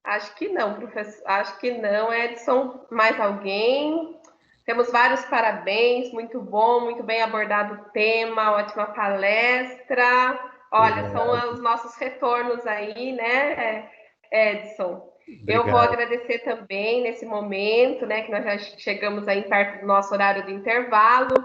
Acho que não, professor. Acho que não, Edson. Mais alguém? Temos vários parabéns, muito bom, muito bem abordado o tema, ótima palestra. Olha, são os nossos retornos aí, né, Edson? Obrigado. Eu vou agradecer também nesse momento, né, que nós já chegamos aí perto do nosso horário do intervalo.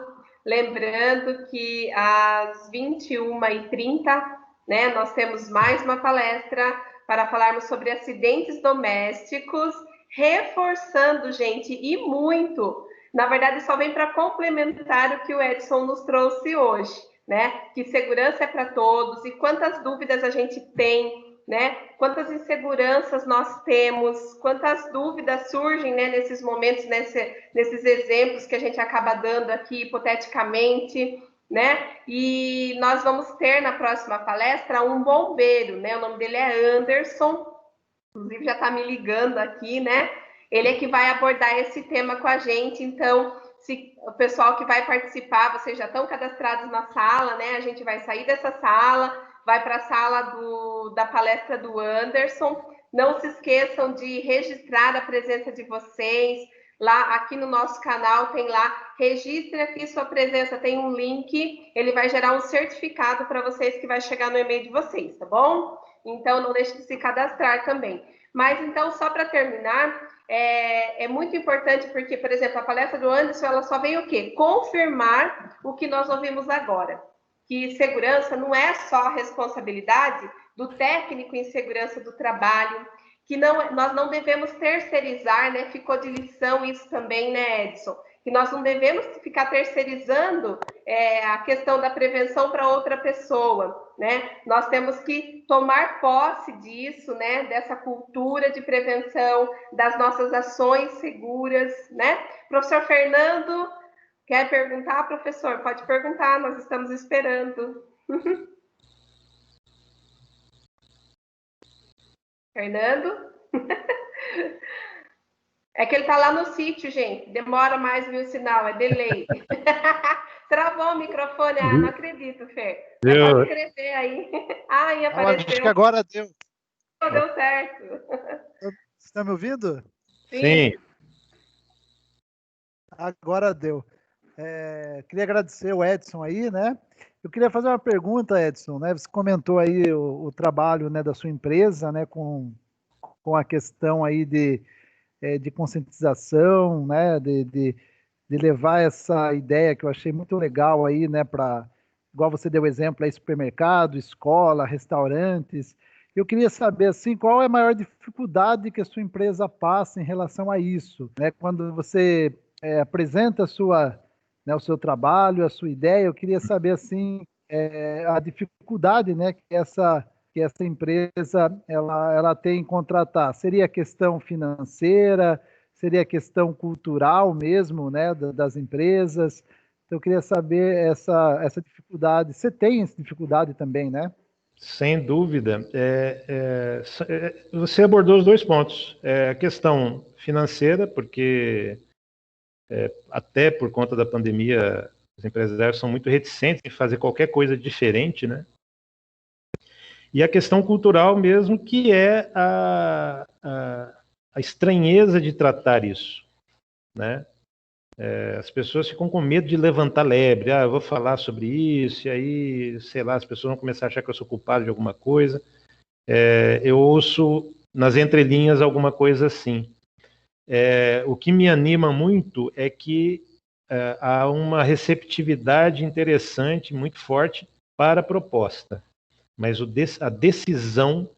Lembrando que às 21h30, né, nós temos mais uma palestra para falarmos sobre acidentes domésticos, reforçando, gente, e muito. Na verdade, só vem para complementar o que o Edson nos trouxe hoje, né? Que segurança é para todos e quantas dúvidas a gente tem, né? Quantas inseguranças nós temos, quantas dúvidas surgem, né, nesses momentos, nesses exemplos que a gente acaba dando aqui hipoteticamente, né? E nós vamos ter na próxima palestra um bombeiro, né? O nome dele é Anderson, inclusive já está me ligando aqui, né? Ele é que vai abordar esse tema com a gente. Então, se o pessoal que vai participar, vocês já estão cadastrados na sala, né? A gente vai sair dessa sala, vai para a sala da palestra do Anderson. Não se esqueçam de registrar a presença de vocês. Lá, aqui no nosso canal, tem lá, registre aqui sua presença, tem um link, ele vai gerar um certificado para vocês que vai chegar no e-mail de vocês, tá bom? Então, não deixe de se cadastrar também. Mas, então, só para terminar, é muito importante porque, por exemplo, a palestra do Anderson, ela só vem o quê? Confirmar o que nós ouvimos agora. Que segurança não é só a responsabilidade do técnico em segurança do trabalho, que nós não devemos terceirizar, né? Ficou de lição isso também, né, Edson? Que nós não devemos ficar terceirizando a questão da prevenção para outra pessoa, né? Nós temos que tomar posse disso, né? Dessa cultura de prevenção, das nossas ações seguras, né? Professor Fernando, quer perguntar, professor? Pode perguntar, nós estamos esperando. Fernando? É que ele tá lá no sítio, gente. Demora mais, viu, o sinal, é delay. Travou o microfone, não acredito, Fer. Pode escrever aí. Apareceu. Acho que agora deu. Deu certo. Você está me ouvindo? Sim. Agora deu. Queria agradecer o Edson aí, né? Eu queria fazer uma pergunta, Edson, né? Você comentou aí o trabalho, né, da sua empresa, né, com a questão aí de conscientização, né, de levar essa ideia que eu achei muito legal aí, né, igual você deu exemplo aí, supermercado, escola, restaurantes. Eu queria saber, assim, qual é a maior dificuldade que a sua empresa passa em relação a isso, né? Quando você apresenta o seu trabalho, a sua ideia, eu queria saber, assim, a dificuldade, né, que essa empresa ela tem em contratar. Seria questão financeira, seria questão cultural mesmo, né, das empresas. Então, eu queria saber essa dificuldade. Você tem essa dificuldade também, né? Sem dúvida. Você abordou os dois pontos. A questão financeira, porque até por conta da pandemia Os empresários são muito reticentes em fazer qualquer coisa diferente, né? E a questão cultural mesmo, que é a estranheza de tratar isso, né? As pessoas ficam com medo de levantar lebre. Eu vou falar sobre isso, e aí, sei lá, as pessoas vão começar a achar que eu sou culpado de alguma coisa. Eu ouço nas entrelinhas alguma coisa assim. O que me anima muito é que há uma receptividade interessante, muito forte, para a proposta. Mas a decisão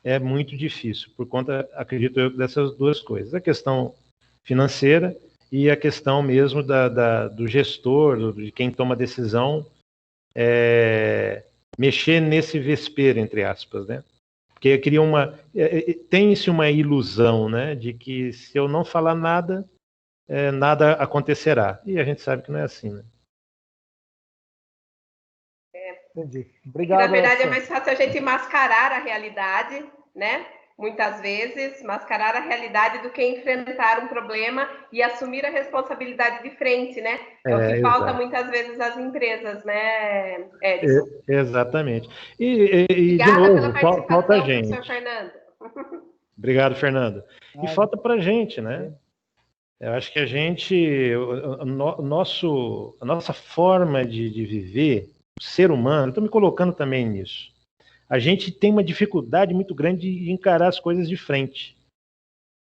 é muito difícil, por conta, acredito eu, dessas duas coisas. A questão financeira e a questão mesmo do gestor, de quem toma a decisão, mexer nesse vespeiro, entre aspas, né? Porque cria tem-se uma ilusão, né, de que se eu não falar nada, nada acontecerá. E a gente sabe que não é assim, né? Entendi. Obrigado, na verdade, Edson. é mais fácil a gente mascarar a realidade, né? Muitas vezes, mascarar a realidade do que enfrentar um problema e assumir a responsabilidade de frente, né? É o que falta muitas vezes às empresas, né, Edson? Exatamente. E Obrigada de novo, pela participação, falta a gente. professor Fernando. Obrigado, Fernando. E falta para a gente, né? Eu acho que a gente, a nossa forma de viver, o ser humano, estou me colocando também nisso. A gente tem uma dificuldade muito grande de encarar as coisas de frente,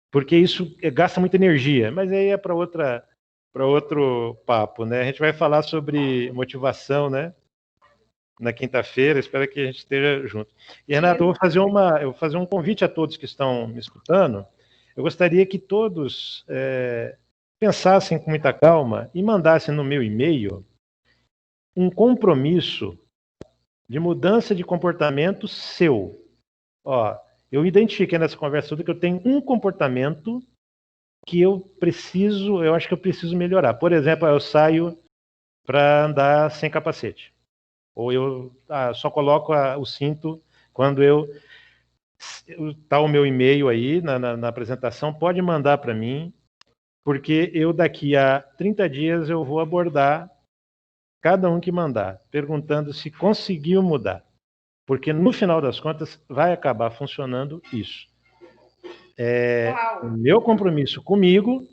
porque isso gasta muita energia. Mas aí é para outro papo, né? A gente vai falar sobre motivação, né? Na quinta-feira, espero que a gente esteja junto. E, Renato, eu vou fazer um convite a todos que estão me escutando. Eu gostaria que todos pensassem com muita calma e mandassem no meu e-mail um compromisso de mudança de comportamento seu. Ó, eu identifiquei nessa conversa toda que eu tenho um comportamento que eu acho que eu preciso melhorar. Por exemplo, eu saio para andar sem capacete. Ou eu só coloco o cinto quando tá o meu e-mail aí na apresentação, pode mandar para mim, porque eu daqui a 30 dias eu vou abordar cada um que mandar, perguntando se conseguiu mudar. Porque no final das contas vai acabar funcionando isso. O meu compromisso comigo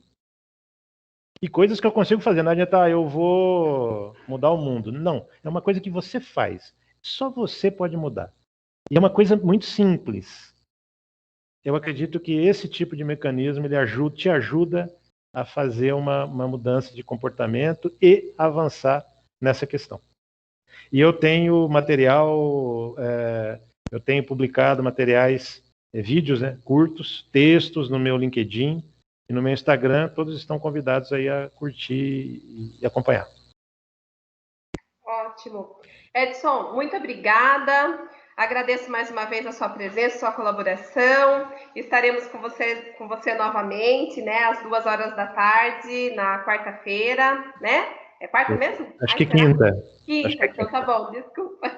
e coisas que eu consigo fazer. Não adianta, eu vou mudar o mundo. Não, é uma coisa que você faz. Só você pode mudar. E é uma coisa muito simples. Eu acredito que esse tipo de mecanismo te ajuda a fazer uma mudança de comportamento e avançar nessa questão. E eu tenho material, eu tenho publicado materiais, vídeos, né, curtos, textos no meu LinkedIn e no meu Instagram. Todos estão convidados aí a curtir e acompanhar. Ótimo. Edson, muito obrigada. Agradeço mais uma vez a sua presença, sua colaboração. Estaremos com você novamente, né, às 2h, na quarta-feira, né? É quarta mesmo? Acho que quinta. Quinta, então tá bom, desculpa.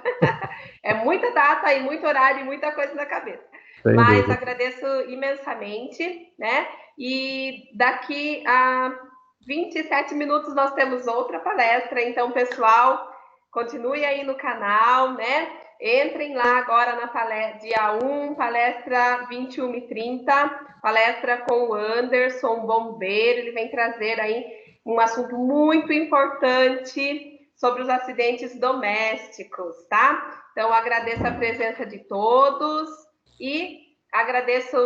É muita data e muito horário e muita coisa na cabeça. Mas agradeço imensamente, né? E daqui a 27 minutos nós temos outra palestra, então, pessoal, continue aí no canal, né? Entrem lá agora na palestra, dia 1, palestra 21h30, palestra com o Anderson, bombeiro, ele vem trazer aí um assunto muito importante sobre os acidentes domésticos, tá? Então, agradeço a presença de todos e agradeço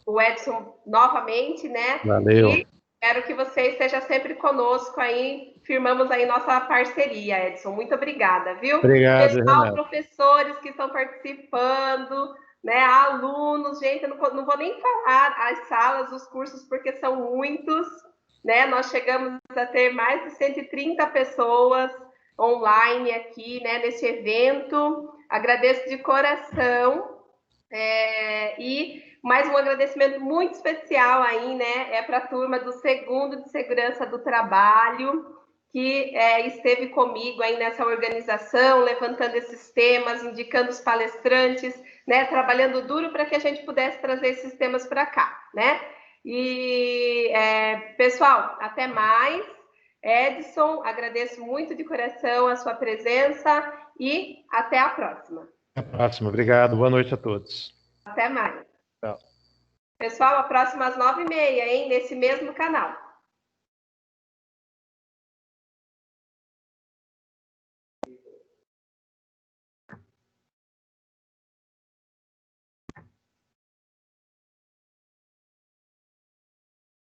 o Edson novamente, né? Valeu. E espero que você esteja sempre conosco aí. Firmamos aí nossa parceria, Edson. Muito obrigada, viu? Obrigado, pessoal, Renato. professores que estão participando, né? Alunos, gente, eu não vou nem falar as salas, os cursos, porque são muitos, né? Nós chegamos a ter mais de 130 pessoas online aqui, né? Nesse evento. Agradeço de coração. E mais um agradecimento muito especial aí, né? Para a turma do 2º de Segurança do Trabalho, que esteve comigo aí nessa organização, levantando esses temas, indicando os palestrantes, né? Trabalhando duro para que a gente pudesse trazer esses temas para cá, né? E, pessoal, até mais. Edson, agradeço muito de coração a sua presença e até a próxima. Até a próxima. Obrigado. Boa noite a todos. Até mais. Tchau. Pessoal, a próxima às 9h30, hein? Nesse mesmo canal.